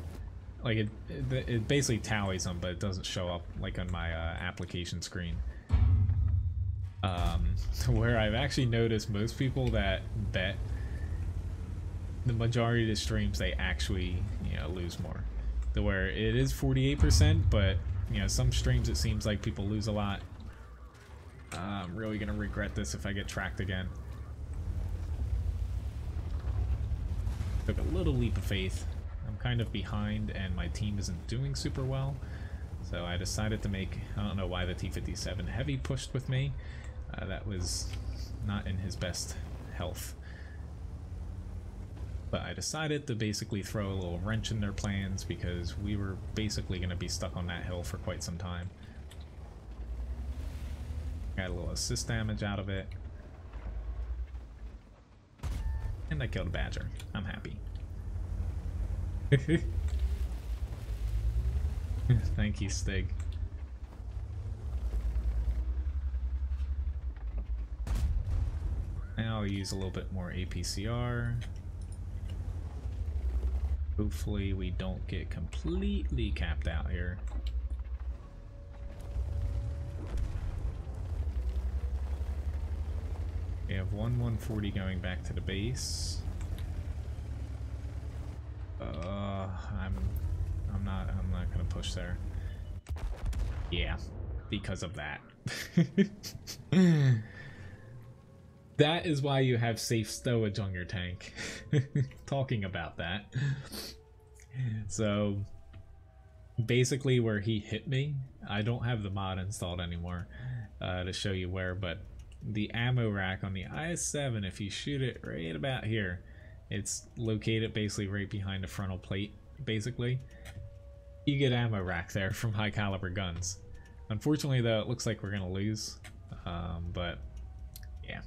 like, it basically tallies them, but it doesn't show up, like, on my application screen. Where I've actually noticed most people that bet, the majority of the streams, they actually, you know, lose more. To where it is 48%, but, you know, some streams it seems like people lose a lot. I'm really gonna regret this if I get tracked again. Took a little leap of faith. I'm kind of behind and my team isn't doing super well. So I decided to make, I don't know why the T-57 Heavy pushed with me. That was not in his best health. But I decided to basically throw a little wrench in their plans because we were basically going to be stuck on that hill for quite some time. Got a little assist damage out of it. And I killed a badger. I'm happy. Thank you, Stig. Now I'll use a little bit more APCR. Hopefully we don't get completely capped out here. We have 140 going back to the base. I'm not gonna push there. Yeah, because of that. That is why you have safe stowage on your tank. Talking about that. So basically where he hit me, I don't have the mod installed anymore to show you where, but the ammo rack on the IS-7, if you shoot it right about here, it's located basically right behind the frontal plate, basically. You get ammo rack there from high caliber guns. Unfortunately though, it looks like we're gonna lose, but yeah.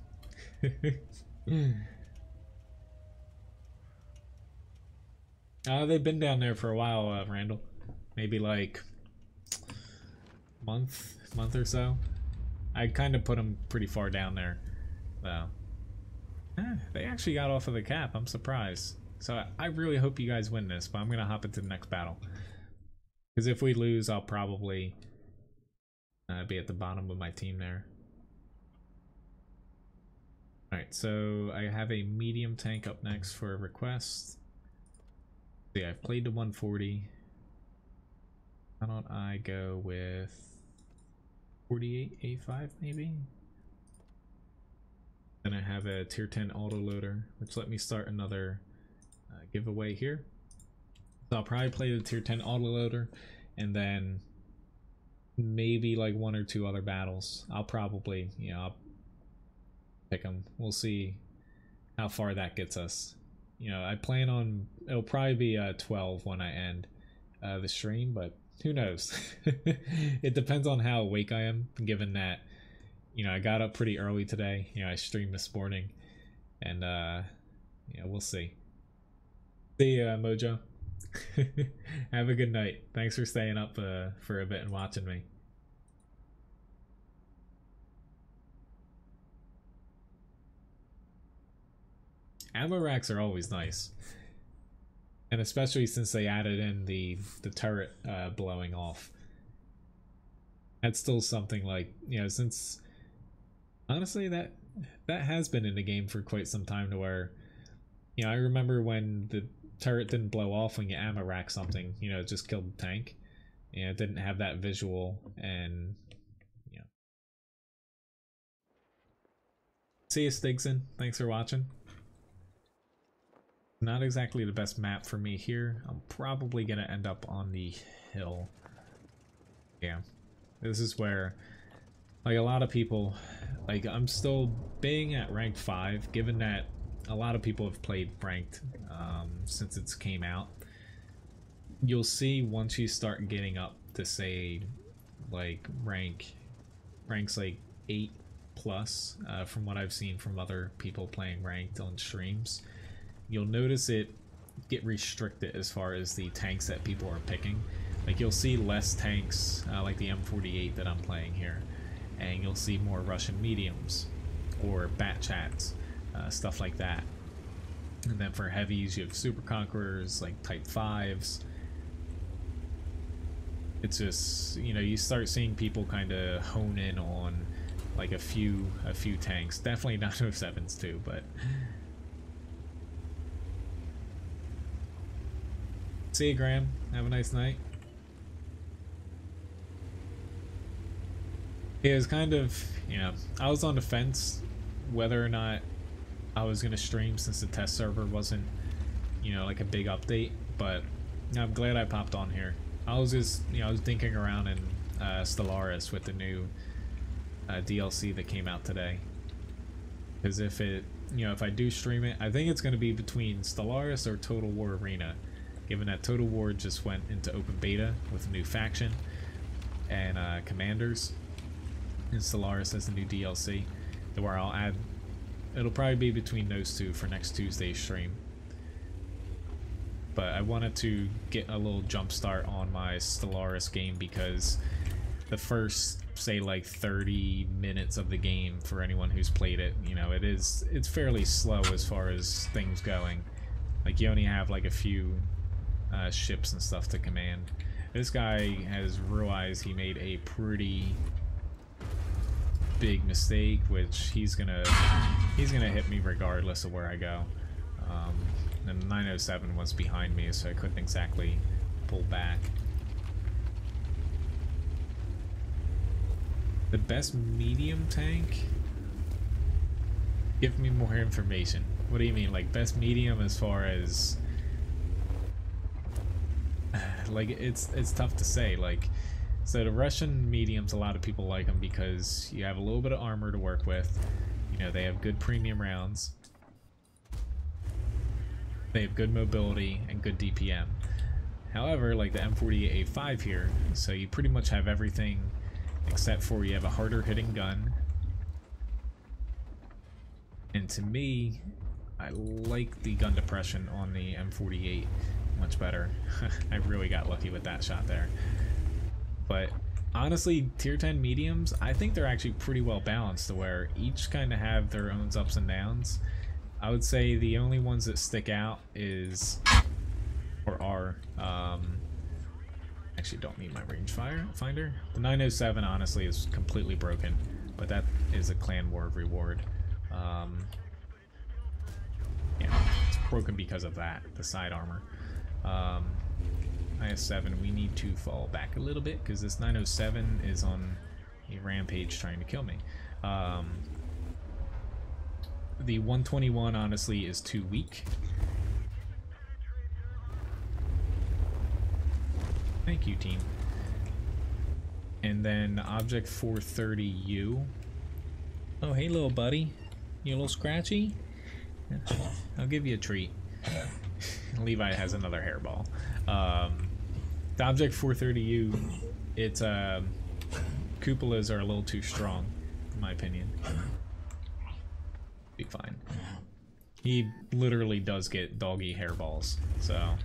They've been down there for a while, Randall. Maybe like month or so. I kind of put them pretty far down there, though. They actually got off of the cap. I'm surprised. So I really hope you guys win this, but I'm gonna hop into the next battle. Because if we lose, I'll probably be at the bottom of my team there. Alright, so I have a medium tank up next for a request. See, I've played to 140. Why don't I go with 48A5 maybe? Then I have a tier 10 autoloader, which let me start another giveaway here. So I'll probably play the tier 10 autoloader and then maybe like one or two other battles. I'll probably, you know, I'll pick them. We'll see how far that gets us. You know, I plan on, it'll probably be 12 when I end the stream, but who knows? It depends on how awake I am, given that, you know, I got up pretty early today. You know, I streamed this morning, and yeah, we'll see. See ya, Mojo. Have a good night. Thanks for staying up for a bit and watching me. Ammo racks are always nice, and especially since they added in the turret blowing off. That's still something, like, you know, since honestly that has been in the game for quite some time, to where, you know, I remember when the turret didn't blow off when you ammo rack something, you know, it just killed the tank. You know, it didn't have that visual, and you know. See you, Stigson. Thanks for watching. Not exactly the best map for me here. I'm probably gonna end up on the hill. Yeah, this is where, like, a lot of people, like, I'm still being at rank 5, given that a lot of people have played ranked since it's came out. You'll see once you start getting up to, say, like ranks like 8 plus, from what I've seen from other people playing ranked on streams, you'll notice it get restricted as far as the tanks that people are picking. Like, you'll see less tanks like the M48 that I'm playing here, and you'll see more Russian mediums or bat chats, stuff like that. And then for heavies, you have super conquerors, like type 5s. It's just, you know, you start seeing people kind of hone in on like a few tanks. Definitely not 07s too, but see you, Graham. Have a nice night. It was kind of, you know, I was on the fence whether or not I was going to stream, since the test server wasn't, you know, like a big update, but I'm glad I popped on here. I was just, you know, I was dinking around in Stellaris with the new DLC that came out today. Because if it, you know, if I do stream it, I think it's going to be between Stellaris or Total War Arena, given that Total War just went into open beta with a new faction and commanders, and Stellaris has a new DLC. Where I'll add, it'll probably be between those two for next Tuesday's stream. But I wanted to get a little jump start on my Stellaris game because the first, say, like 30 minutes of the game, for anyone who's played it, you know, it's fairly slow as far as things going. Like, you only have like a few ships and stuff to command. This guy has realized he made a pretty big mistake, which he's gonna hit me regardless of where I go. And 907 was behind me, so I couldn't exactly pull back. The best medium tank? Give me more information. What do you mean, like best medium as far as like it's tough to say. Like, so the Russian mediums, a lot of people like them because you have a little bit of armor to work with. You know, they have good premium rounds. They have good mobility and good DPM. However, like the M48A5 here, so you pretty much have everything except for you have a harder hitting gun. And to me, I like the gun depression on the M48 much better. I really got lucky with that shot there. But honestly, tier 10 mediums, I think they're actually pretty well balanced to where each kind of have their own ups and downs. I would say the only ones that stick out is, or are, actually don't need my range finder. The 907 honestly is completely broken, but that is a clan war reward. Yeah, it's broken because of that, the side armor. IS-7, we need to fall back a little bit because this 907 is on a rampage trying to kill me. The 121 honestly is too weak. Thank you, team. And then Object 430U. Oh, hey, little buddy. You a little scratchy? I'll give you a treat. Levi has another hairball. The Object 430U, its cupolas are a little too strong, in my opinion. Be fine. He literally does get doggy hairballs, so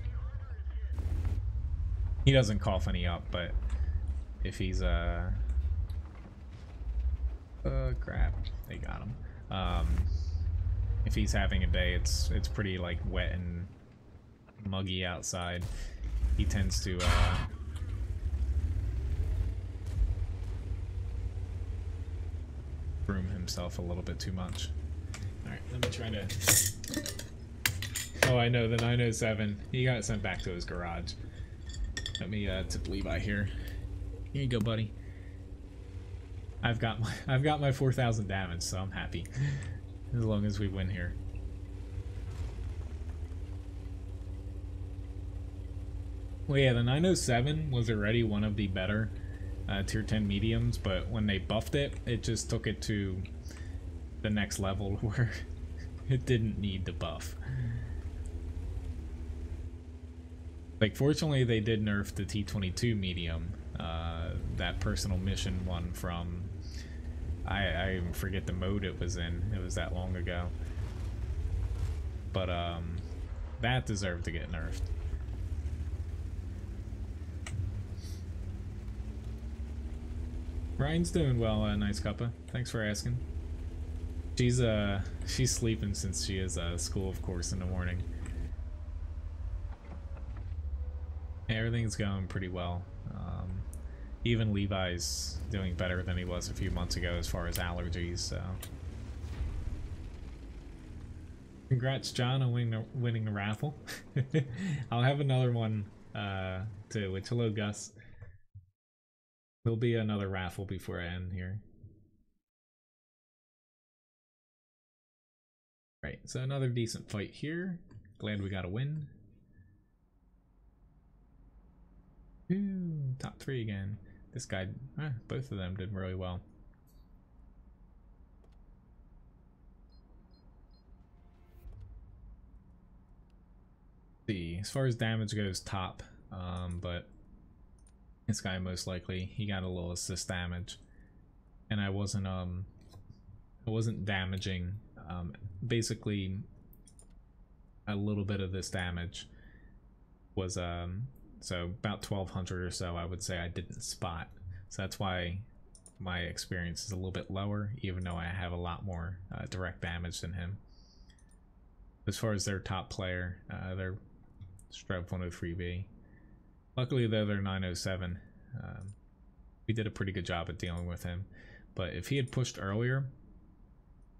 he doesn't cough any up, but if he's crap, they got him. If he's having a day, it's pretty like wet and muggy outside, he tends to groom himself a little bit too much. Alright, let me try to... Oh, I know, the 907. He got sent back to his garage. Let me tip Levi here. Here you go, buddy. I've got my 4,000 damage, so I'm happy. As long as we win here. Well, yeah, the 907 was already one of the better tier 10 mediums, but when they buffed it, it just took it to the next level where it didn't need the buff. Like, fortunately, they did nerf the T22 medium, that personal mission one from, I forget the mode it was in, it was that long ago. But, that deserved to get nerfed. Ryan's doing well, Nice Cuppa. Thanks for asking. She's sleeping since she is school, of course, in the morning. Everything's going pretty well. Even Levi's doing better than he was a few months ago as far as allergies, so. Congrats, John, on winning the raffle. I'll have another one too, which, hello, Gus. There'll be another raffle before I end here. Right, so another decent fight here. Glad we got a win. Ooh, top 3 again. This guy, both of them did really well. As far as damage goes, top. But this guy most likely, he got a little assist damage. And I wasn't damaging. Basically, a little bit of this damage was so about 1200 or so, I would say I didn't spot. So that's why my experience is a little bit lower, even though I have a lot more direct damage than him. As far as their top player, they're Streb 103B. Luckily though, they're 907. We did a pretty good job at dealing with him. But if he had pushed earlier,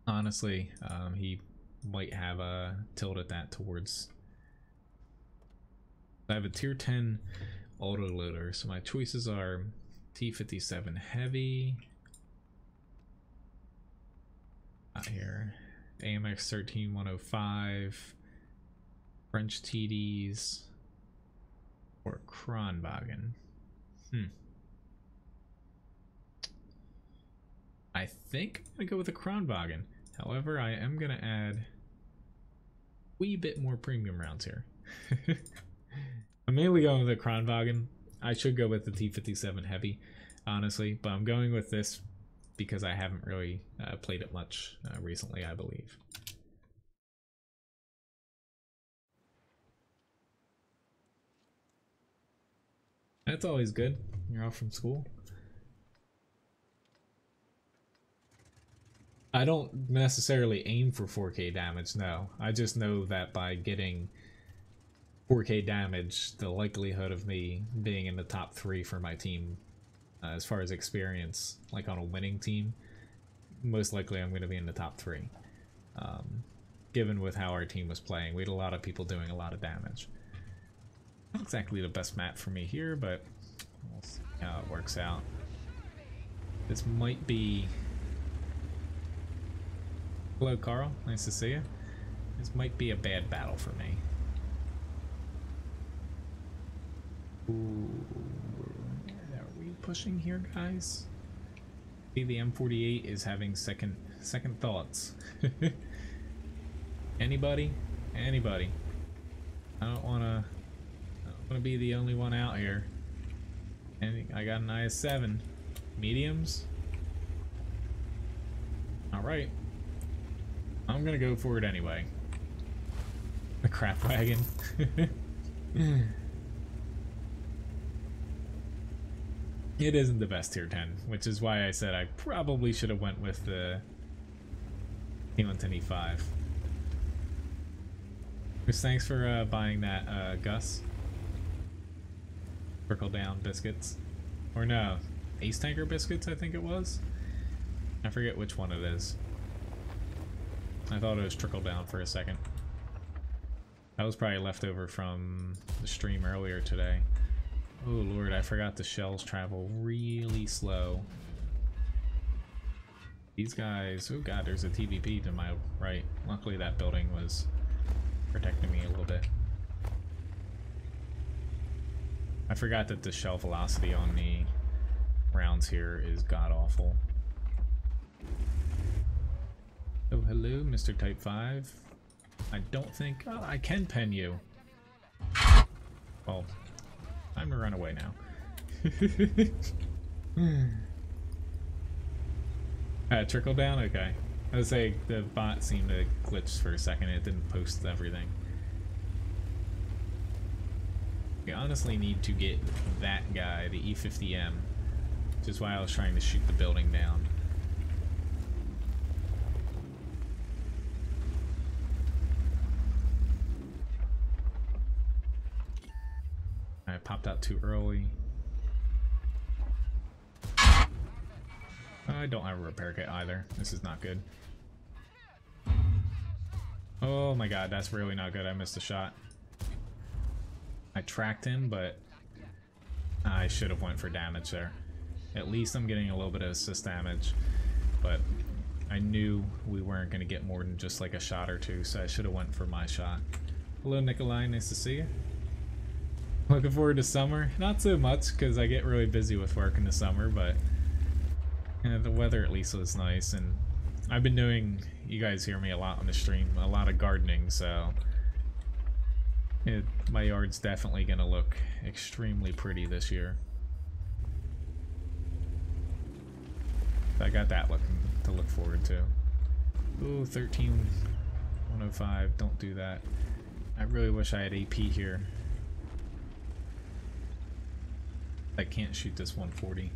honestly, he might have tilted that towards... I have a tier 10 autoloader, so my choices are T57 heavy, out here, AMX 13105, French TDs, or Kronwagen. I think I'm gonna go with a Kronwagen. However, I am gonna add a wee bit more premium rounds here. I'm mainly going with the Kronwagen. I should go with the T57 heavy, honestly, but I'm going with this because I haven't really played it much recently, I believe. That's always good. You're off from school. I don't necessarily aim for 4K damage, no. I just know that by getting 4K damage, the likelihood of me being in the top 3 for my team, as far as experience, like on a winning team, most likely I'm going to be in the top 3. Given with how our team was playing, we had a lot of people doing a lot of damage. Not exactly the best map for me here, but we'll see how it works out. This might be... Hello, Carl. Nice to see you. This might be a bad battle for me. Ooh, are we pushing here, guys? See, the M48 is having second thoughts. Anybody? Anybody? I don't wanna be the only one out here. And I got an IS-7. Mediums? Alright. I'm gonna go for it anyway. The crap wagon. It isn't the best tier 10, which is why I said I probably should have went with the T110E5. Chris, thanks for buying that, Gus. Trickle down biscuits. Or no, Ace Tanker biscuits, I think it was. I forget which one it is. I thought it was trickle down for a second. That was probably left over from the stream earlier today. Oh lord, I forgot the shells travel really slow. These guys, oh god, there's a TVP to my right. Luckily that building was protecting me a little bit. I forgot that the shell velocity on the rounds here is god-awful. Oh, hello, Mr. Type 5. I don't think... Oh, I can pen you. Well, time to run away now. Trickle down? Okay. I was saying the bot seemed to glitch for a second. It didn't post everything. We honestly need to get that guy, the E50M, which is why I was trying to shoot the building down. I popped out too early. I don't have a repair kit either. This is not good. Oh my god, that's really not good. I missed a shot. I tracked him, but I should have went for damage there. At least I'm getting a little bit of assist damage, but I knew we weren't going to get more than just like a shot or two, so I should have went for my shot. Hello Nikolai, nice to see you. Looking forward to summer. Not so much, because I get really busy with work in the summer, but you know, the weather at least was nice, and I've been doing, you guys hear me a lot on the stream, a lot of gardening, so My yard's definitely gonna look extremely pretty this year. I got that to look forward to. Ooh, 13,105. Don't do that. I really wish I had AP here. I can't shoot this 140.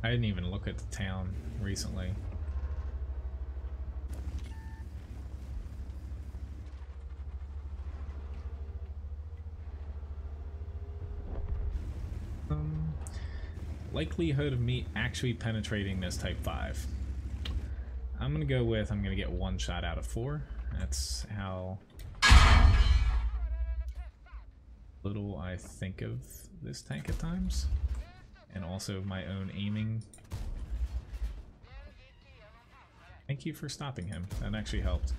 I didn't even look at the town recently. Likelihood of me actually penetrating this type 5. I'm gonna go with, I'm gonna get 1 shot out of 4. That's how little I think of this tank at times. And also my own aiming. Thank you for stopping him. That actually helped.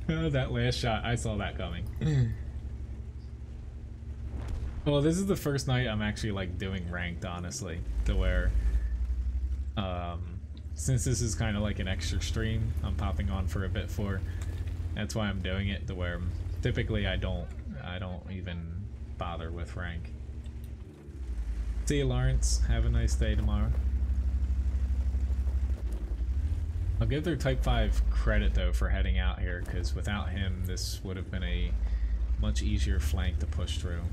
Oh, that last shot, I saw that coming. Well, this is the first night I'm actually like doing ranked, honestly, to where since this is kind of like an extra stream I'm popping on for a bit for, that's why I'm doing it, to where typically I don't even bother with rank. See you, Lawrence. Have a nice day tomorrow. I'll give their type 5 credit though for heading out here, because without him this would have been a much easier flank to push through.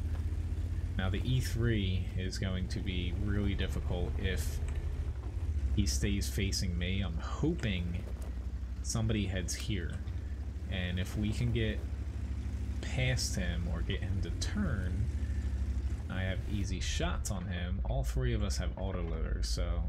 Now the E3 is going to be really difficult if he stays facing me. I'm hoping somebody heads here, and if we can get past him or get him to turn, I have easy shots on him. All 3 of us have autoloaders, so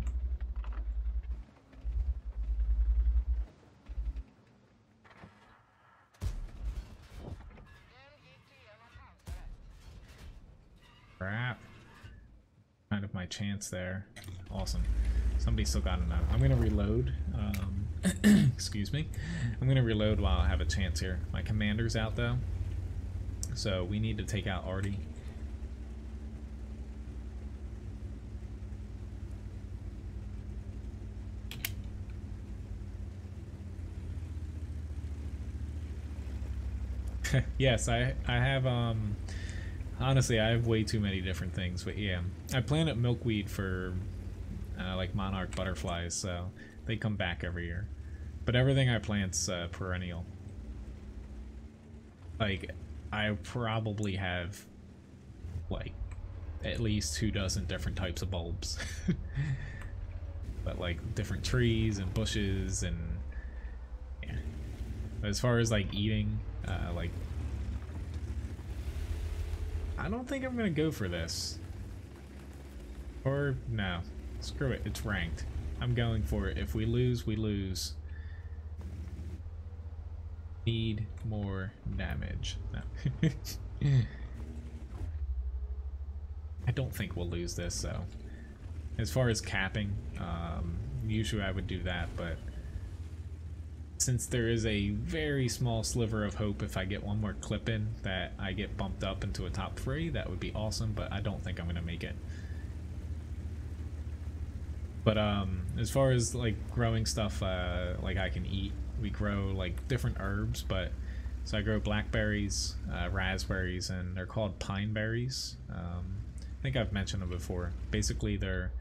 crap. Kind of my chance there. Awesome. Somebody still got enough. I'm gonna reload. Excuse me. I'm gonna reload while I have a chance here. My commander's out though, so we need to take out Artie. Yes, I have honestly, I have way too many different things, but yeah, I plant milkweed for like monarch butterflies, so they come back every year. But everything I plant's perennial. Like, I probably have like at least 24 different types of bulbs. But like different trees and bushes and yeah. As far as like eating, like I don't think I'm gonna go for this. Or no, screw it, it's ranked. I'm going for it. If we lose, we lose. Need more damage. No. I don't think we'll lose this, so. As far as capping, usually I would do that, but since there is a very small sliver of hope if I get one more clip in that I get bumped up into a top 3, that would be awesome, but I don't think I'm gonna make it. But as far as like growing stuff like I can eat, we grow like different herbs, but so I grow blackberries, raspberries, and they're called pine berries. I think I've mentioned them before. Basically they're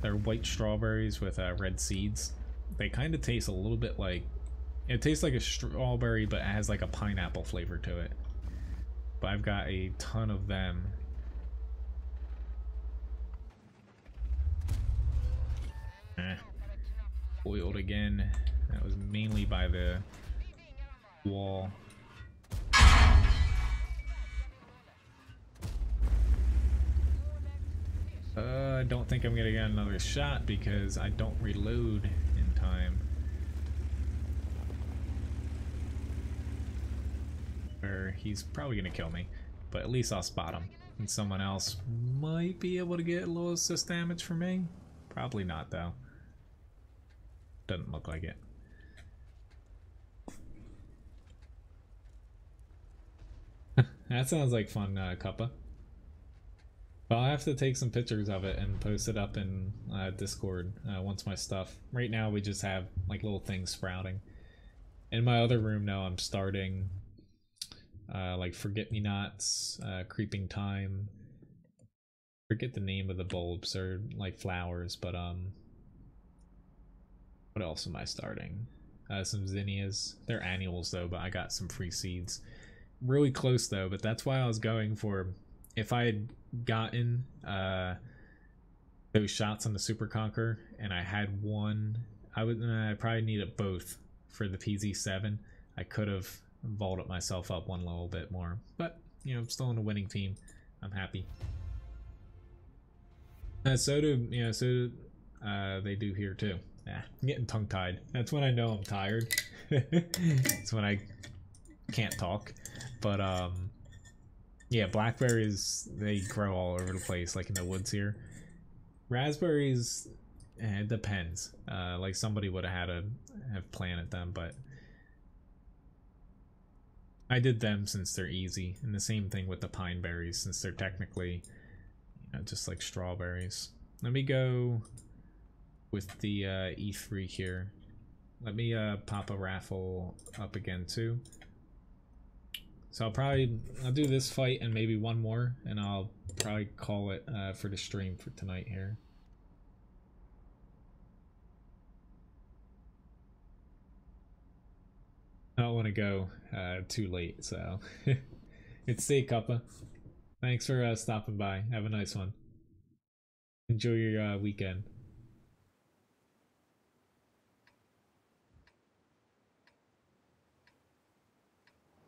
white strawberries with red seeds. They kind of taste a little bit like, it tastes like a strawberry, but it has like a pineapple flavor to it. But I've got a ton of them. Boiled again. That was mainly by the wall. I don't think I'm gonna get another shot because I don't reload in time. Or he's probably gonna kill me, but at least I'll spot him. And someone else might be able to get a little assist damage for me. Probably not though. Doesn't look like it. That sounds like fun, Cuppa. But I'll have to take some pictures of it and post it up in Discord once my stuff. Right now we just have like little things sprouting. In my other room now I'm starting like forget-me-nots, creeping thyme. Forget the name of the bulbs, or like flowers, but what else am I starting? Some zinnias. They're annuals though, but I got some free seeds. Really close though, but that's why I was going for, if I had gotten those shots on the Super Conquer and I had one, I probably needed both for the PZ7. I could have vaulted myself up one little bit more, but you know, I'm still in a winning team. I'm happy. So do they do here too. Yeah, I'm getting tongue-tied. That's when I know I'm tired. It's when I can't talk. But yeah, blackberries, they grow all over the place, like in the woods here. Raspberries, it depends. Like somebody would have had to have planted them, but I did them since they're easy. And the same thing with the pine berries, since they're technically, you know, just like strawberries. Let me go with the E3 here. Let me pop a raffle up again too. So I'll do this fight and maybe one more, and I'll probably call it for the stream for tonight here. I don't want to go too late, so it's Say Cuppa. Thanks for stopping by. Have a nice one. Enjoy your weekend.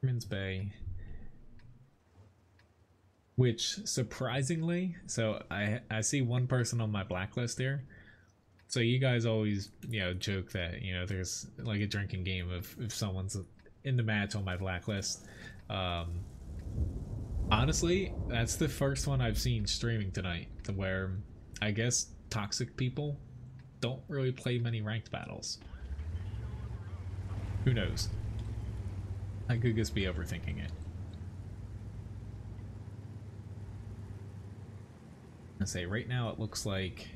Menz Bay, which surprisingly, so I see one person on my blacklist here. So you guys always, you know, joke that, you know, there's like a drinking game if someone's in the match on my blacklist. Honestly, that's the first one I've seen streaming tonight, where I guess toxic people don't really play many ranked battles. Who knows? I could just be overthinking it. I say right now it looks like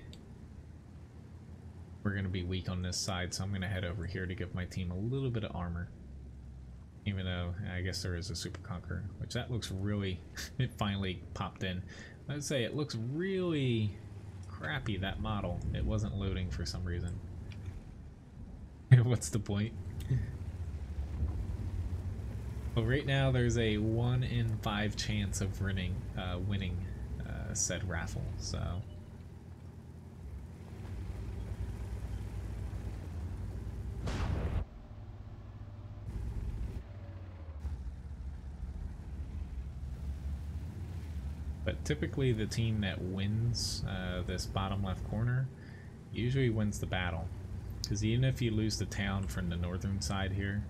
we're gonna be weak on this side, so I'm gonna head over here to give my team a little bit of armor. Even though I guess there is a Super Conqueror, which that looks really, it finally popped in. I'd say it looks really crappy, that model. It wasn't loading for some reason. What's the point? Well, right now there's a 1 in 5 chance of winning said raffle, so. But typically the team that wins this bottom left corner usually wins the battle. Because even if you lose the town from the northern side here,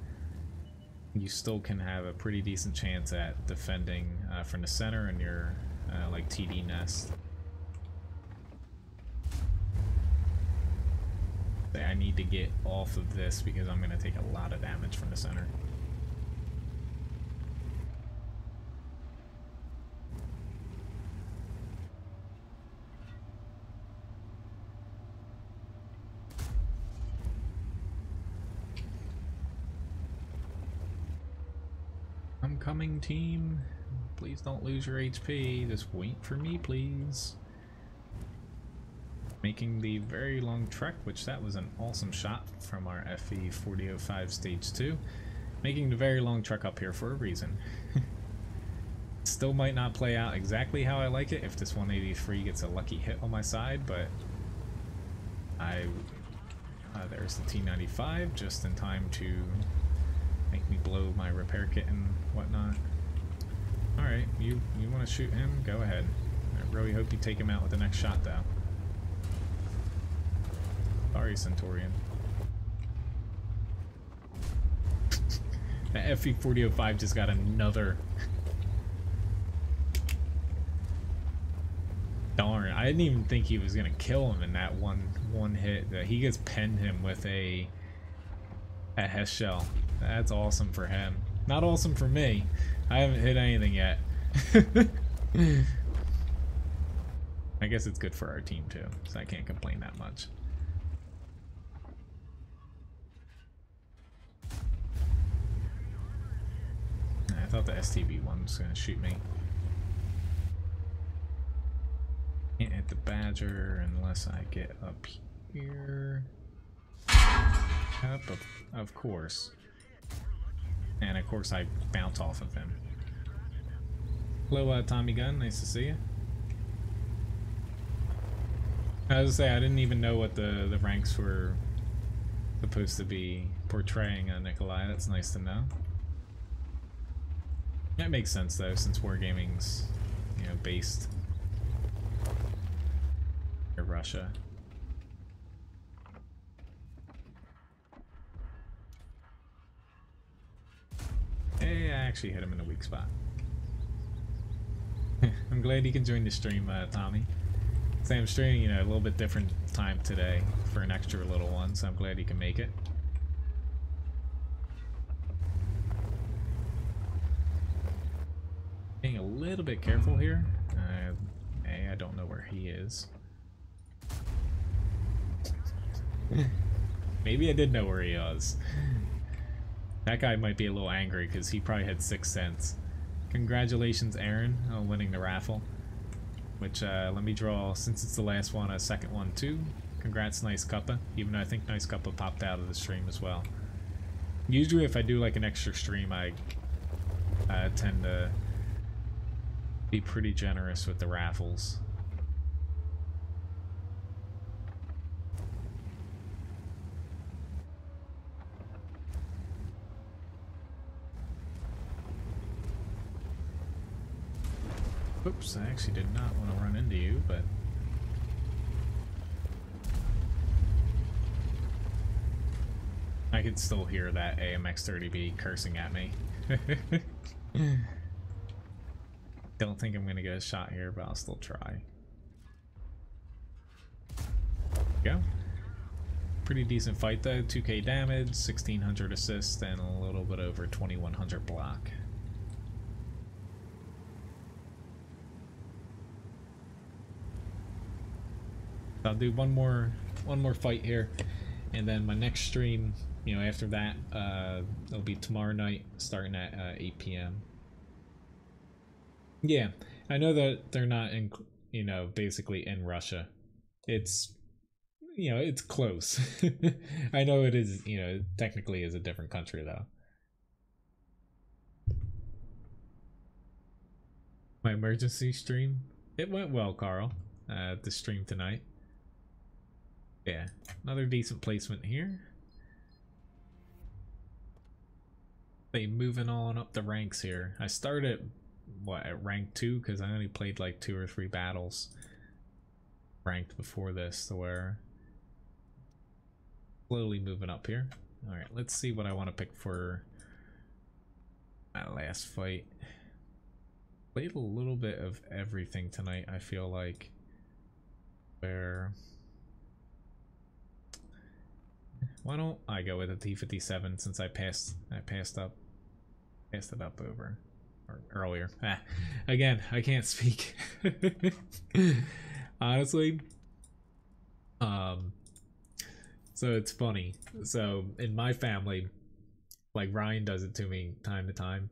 you still can have a pretty decent chance at defending from the center and your like TD nest. I need to get off of this because I'm going to take a lot of damage from the center. I'm coming, team. Please don't lose your HP. Just wait for me, please. Making the very long trek, which that was an awesome shot from our FE 4005 stage 2. Making the very long trek up here for a reason. Still might not play out exactly how I like it if this 183 gets a lucky hit on my side, but there's the T95 just in time to make me blow my repair kit and whatnot. Alright, you want to shoot him? Go ahead. I really hope you take him out with the next shot, though. Sorry, Centaurian. That FE 4005 just got another. Darn, I didn't even think he was gonna kill him in that one hit. That he gets pinned him with a Hess shell. That's awesome for him. Not awesome for me. I haven't hit anything yet. guess it's good for our team too, so I can't complain that much. I thought the STB one was gonna shoot me. Can't hit the Badger unless I get up here. Up, of course. And of course I bounce off of him. Hello, Tommy Gunn. Nice to see you. I was gonna say, I didn't even know what the ranks were supposed to be portraying Nikolai. That's nice to know. That makes sense though, since Wargaming's, you know, based in Russia. Hey, I actually hit him in a weak spot. I'm glad you can join the stream, Tommy. So I'm streaming, you know, a little bit different time today for an extra little one, so I'm glad you can make it. Being a little bit careful here. I don't know where he is. Maybe I did know where he was. That guy might be a little angry because he probably had 6 cents. Congratulations, Aaron, on winning the raffle. Which, let me draw, since it's the last one, a second one too. Congrats, Nice Cuppa. Even though I think Nice Cuppa popped out of the stream as well. Usually if I do like an extra stream, I tend to be pretty generous with the raffles. Oops, I actually did not want to run into you, but I could still hear that AMX-30B cursing at me. Don't think I'm gonna get a shot here, but I'll still try. Go. Pretty decent fight though. 2k damage, 1600 assist, and a little bit over 2100 block. I'll do one more fight here, and then my next stream, you know, after that, it'll be tomorrow night, starting at 8 p.m. Yeah, I know that they're not in, you know, basically in Russia. It's, you know, it's close. I know it is, you know, technically is a different country though. My emergency stream, it went well, Carl. The stream tonight. Yeah, another decent placement here. They moving on up the ranks here. I started what, at rank 2 because I only played like 2 or 3 battles ranked before this, to where slowly moving up here. All right, let's see what I want to pick for my last fight. Played a little bit of everything tonight, I feel like. Where, why don't I go with a T57 since I passed it up over or earlier. Again, I can't speak. Honestly. So it's funny. So in my family, like Ryan does it to me time to time.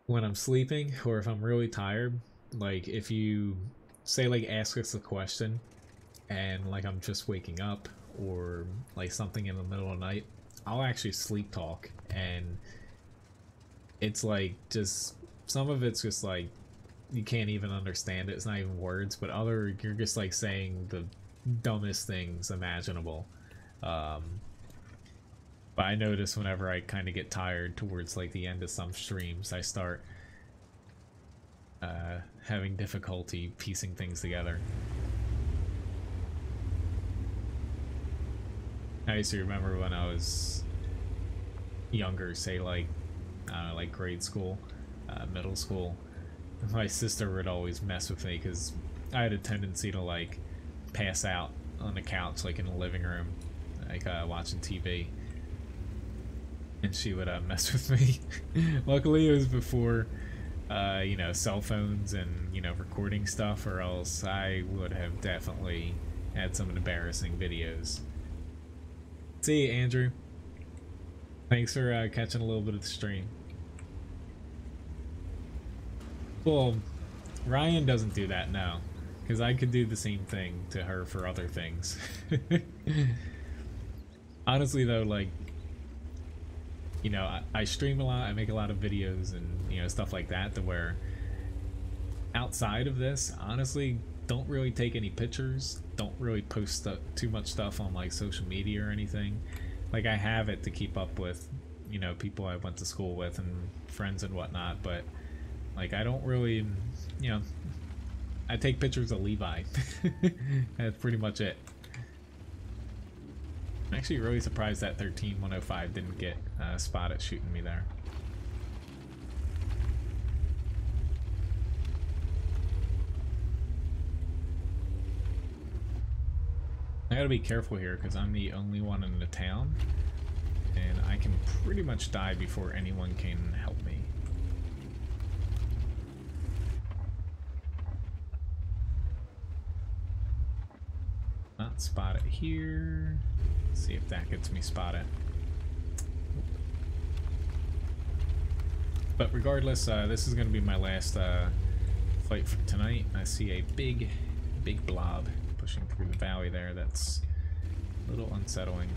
When I'm sleeping or if I'm really tired, like if you say like ask us a question and like I'm just waking up or like something in the middle of the night, I'll actually sleep talk, and it's like just some of it's just like you can't even understand it. It's not even words, but other you're just like saying the dumbest things imaginable. But I notice whenever I kind of get tired towards like the end of some streams, I start having difficulty piecing things together. I used to remember when I was younger, say like, I don't know, like grade school, middle school, my sister would always mess with me because I had a tendency to like pass out on the couch, like in the living room, like watching TV, and she would mess with me. Luckily it was before you know, cell phones and, you know, recording stuff, or else I would have definitely had some embarrassing videos. See you, Andrew. Thanks for catching a little bit of the stream. Well, Ryan doesn't do that now, because I could do the same thing to her for other things. Honestly, though, like, you know, I stream a lot, I make a lot of videos and, you know, stuff like that, to where outside of this, honestly, don't really take any pictures, don't really post too much stuff on, like, social media or anything. Like, I have it to keep up with, you know, people I went to school with and friends and whatnot, but, like, I don't really, you know, I take pictures of Levi. That's pretty much it. I'm actually really surprised that 13105 didn't get spotted shooting me there. I gotta be careful here because I'm the only one in the town, and I can pretty much die before anyone can help me. Not spotted here. Let's see if that gets me spotted. But regardless, this is going to be my last fight for tonight. I see a big blob pushing through the valley there. That's a little unsettling.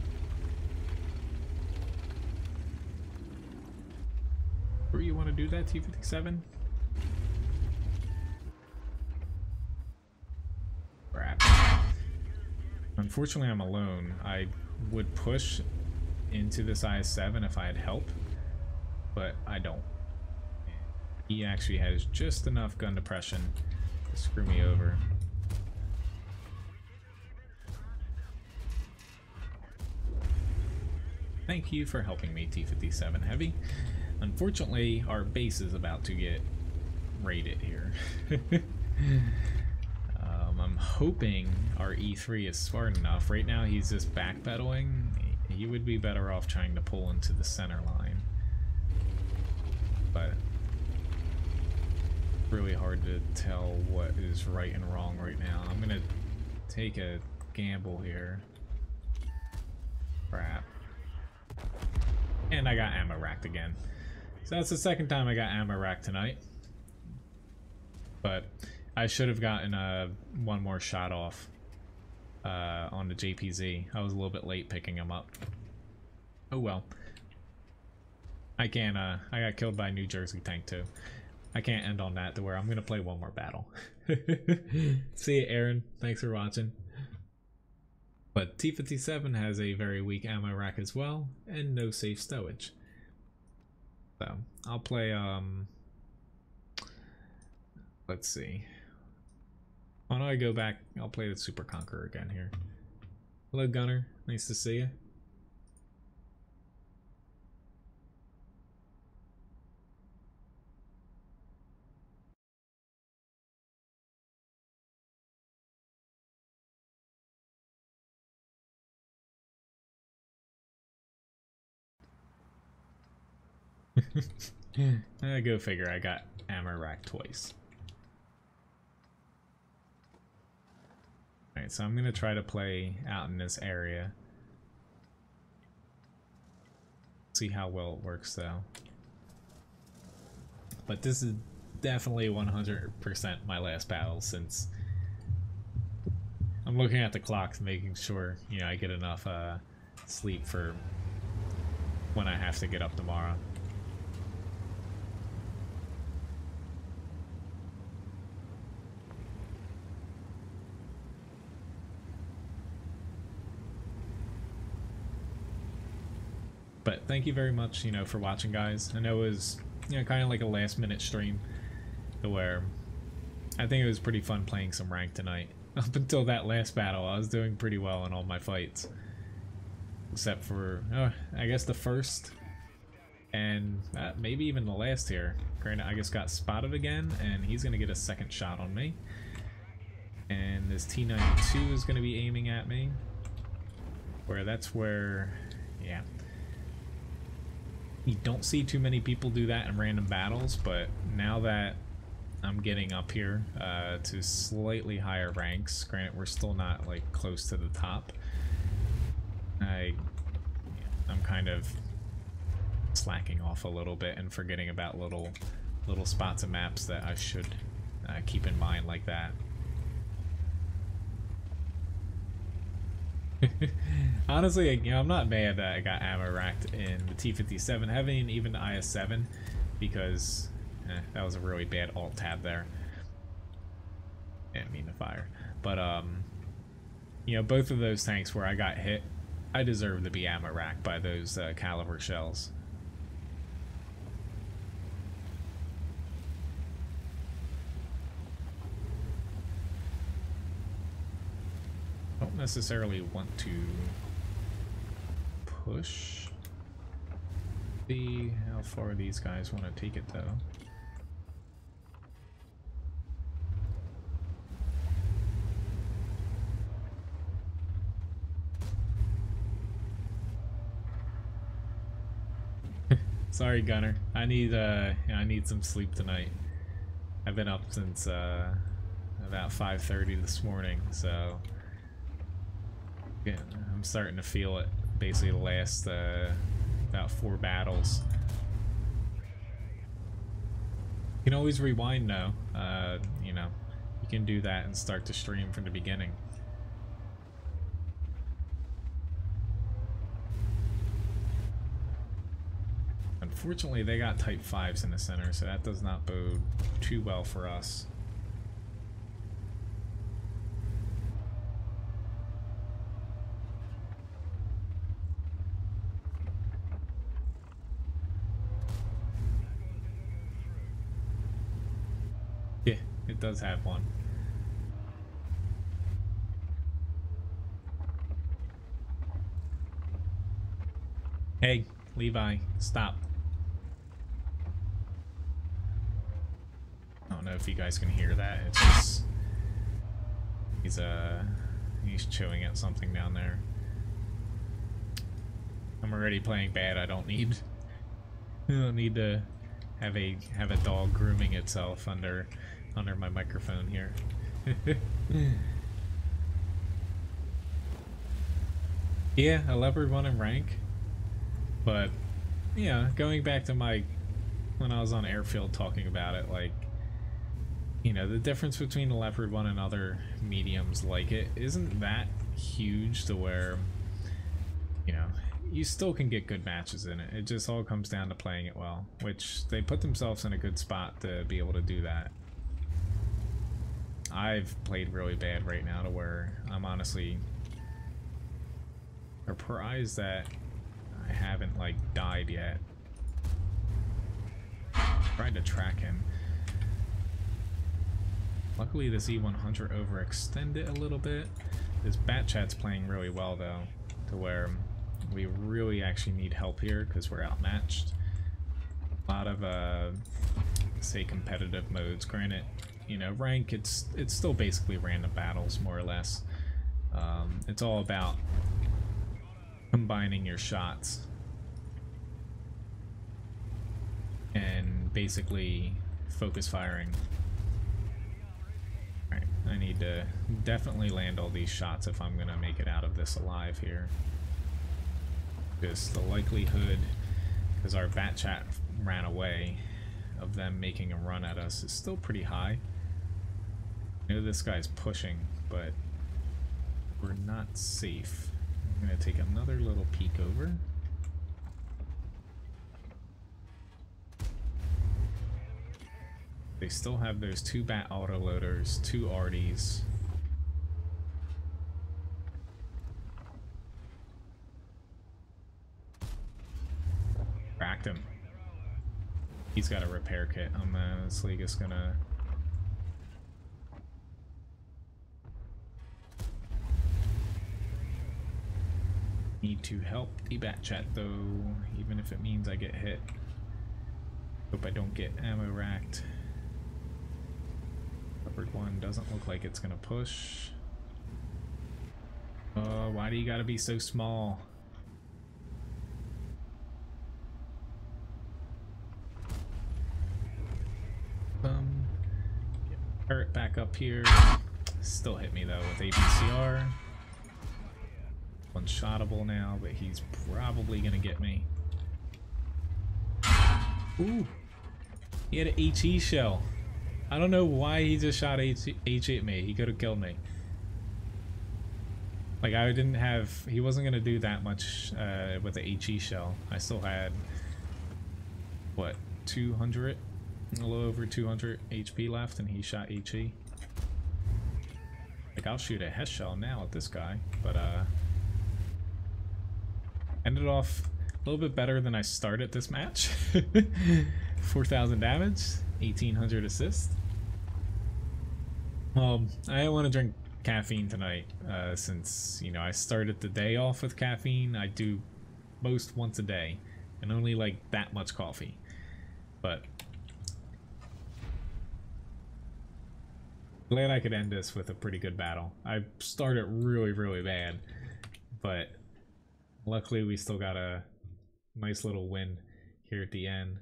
Where you want to do that, T-57? Crap. Unfortunately, I'm alone. I would push into this IS-7 if I had help, but I don't. He actually has just enough gun depression to screw me over. Thank you for helping me, T-57 Heavy. Unfortunately, our base is about to get raided here. I'm hoping our E3 is smart enough. Right now he's just backpedaling. He would be better off trying to pull into the center line. But really hard to tell what is right and wrong right now. I'm gonna take a gamble here. Crap. And I got ammo racked again. So that's the second time I got ammo racked tonight. But I should have gotten one more shot off on the JPZ. I was a little bit late picking him up. Oh well. I can't, I got killed by a New Jersey tank too. I can't end on that to where I'm gonna play one more battle. See you, Aaron. Thanks for watching. But T-57 has a very weak ammo rack as well, and no safe stowage. So, I'll play, let's see. Why don't I go back? I'll play the Super Conqueror again here. Hello, Gunner. Nice to see you. Go figure, I got ammo rack twice. Alright, so I'm gonna try to play out in this area. See how well it works though. But this is definitely 100% my last battle, since I'm looking at the clock, making sure, you know, I get enough sleep for when I have to get up tomorrow. But thank you very much, you know, for watching, guys. I know it was, you know, kind of like a last-minute stream, where I think it was pretty fun playing some rank tonight. Up until that last battle, I was doing pretty well in all my fights, except for, I guess the first, and maybe even the last here. Granted, I just got spotted again, and he's gonna get a second shot on me. And this T-92 is gonna be aiming at me. That's where, yeah. You don't see too many people do that in random battles, but now that I'm getting up here to slightly higher ranks, granted we're still not like close to the top, I'm kind of slacking off a little bit and forgetting about little spots of maps that I should keep in mind like that. Honestly, you know, I'm not mad that I got ammo racked in the T57 Heavy and even the IS-7 because that was a really bad alt tab there. Didn't mean to fire, but you know, both of those tanks where I got hit, I deserve to be ammo racked by those caliber shells. Don't necessarily want to push. See how far these guys want to take it though. Sorry, Gunner. I need some sleep tonight. I've been up since about 5:30 this morning, so yeah, I'm starting to feel it. Basically, the last about 4 battles. You can always rewind though. You know, you can do that and start to stream from the beginning. Unfortunately, they got Type 5s in the center, so that does not bode too well for us. Yeah, it does have one. Hey, Levi, stop. I don't know if you guys can hear that. It's just he's chewing at something down there. I'm already playing bad. I don't need to have a dog grooming itself under my microphone here. Yeah, a leopard 1 in rank, but yeah, going back to when I was on Airfield talking about it, like, you know, the difference between the leopard 1 and other mediums like it isn't that huge to where, you know, you still can get good matches in it. It just all comes down to playing it well, which they put themselves in a good spot to be able to do that. I've played really bad right now to where I'm honestly surprised that I haven't like died yet. Tried to track him. Luckily this E100 overextended a little bit. This Bat Chat's playing really well though, to where we really actually need help here because we're outmatched. A lot of say competitive modes. Granted, you know, rank, it's still basically random battles more or less. It's all about combining your shots and basically focus firing. Alright, I need to definitely land all these shots if I'm gonna make it out of this alive here. Because the likelihood, because our Bat Chat ran away, of them making a run at us is still pretty high. I know this guy's pushing, but we're not safe. I'm gonna take another little peek over. They still have those 2 Bat autoloaders, 2 Arties. Cracked him. He's got a repair kit. I'm honestly just gonna... Need to help the Bat Chat though, even if it means I get hit. Hope I don't get ammo racked. Leopard 1 doesn't look like it's gonna push. Oh, why do you gotta be so small? turret back up here. Still hit me though with APCR. One-shottable now, but he's probably gonna get me. Ooh! He had an HE shell. I don't know why he just shot H at me. He could have killed me. Like, I didn't have... He wasn't gonna do that much with the HE shell. I still had... What? 200? A little over 200 HP left, and he shot HE. Like, I'll shoot a Hess shell now at this guy, but ended off a little bit better than I started this match. 4,000 damage, 1,800 assists. I didn't want to drink caffeine tonight, since, you know, I started the day off with caffeine. I do most once a day, and only like that much coffee. But glad I could end this with a pretty good battle. I started really bad, but luckily we still got a nice little win here at the end.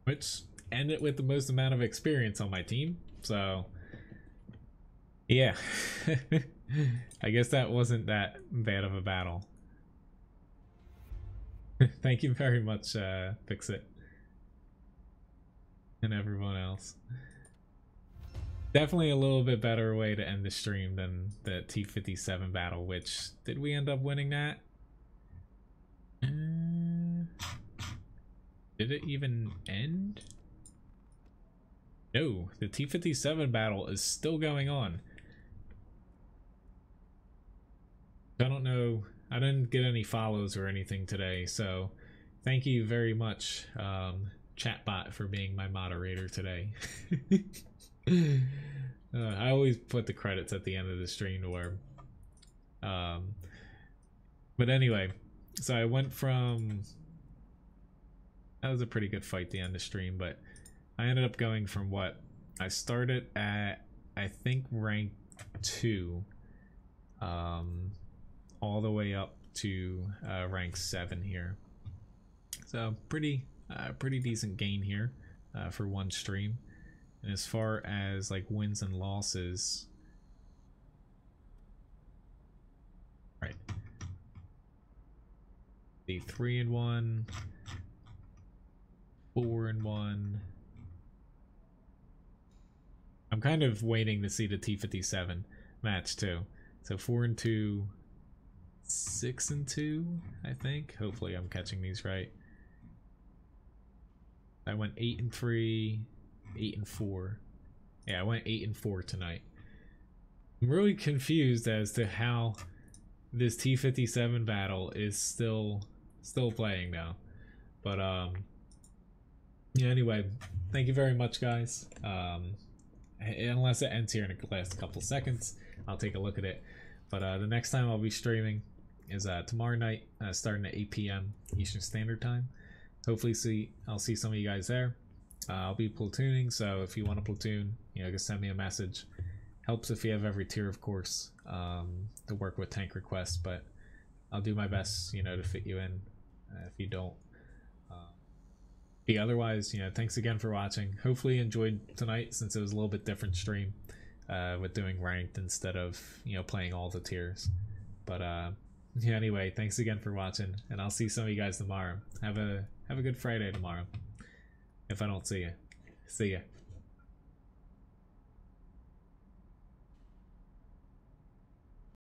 Which ended with the most amount of experience on my team, so yeah. I guess that wasn't that bad of a battle. Thank you very much, Fix It. And everyone else. Definitely a little bit better way to end the stream than the T57 battle, which, did we end up winning that? Did it even end? No, the T57 battle is still going on. I don't know, I didn't get any follows or anything today, so thank you very much, chatbot, for being my moderator today. I always put the credits at the end of the stream to where, but anyway, so I went from, that was a pretty good fight to end the stream, but I ended up going from what, I started at, I think, rank 2, all the way up to rank 7 here. So pretty decent gain here for one stream. And as far as like wins and losses, right, the 3-1, 4-1. I'm kind of waiting to see the T57 match too. So 4-2, 6-2, I think. Hopefully I'm catching these right. I went 8-3, 8-4. Yeah, I went 8-4 tonight. I'm really confused as to how this T57 battle is still playing now. But yeah, anyway, thank you very much, guys. Unless it ends here in the last couple seconds, I'll take a look at it. But the next time I'll be streaming is tomorrow night, starting at 8 p.m. Eastern Standard Time. Hopefully I'll see some of you guys there. I'll be platooning, so if you want to platoon, you know, just send me a message. Helps if you have every tier, of course, to work with tank requests, but I'll do my best, you know, to fit you in if you don't. Otherwise, you know, thanks again for watching. Hopefully you enjoyed tonight, since it was a little bit different stream with doing ranked instead of, you know, playing all the tiers. But yeah, anyway, thanks again for watching, and I'll see some of you guys tomorrow. Have a good Friday tomorrow, if I don't see you. See ya.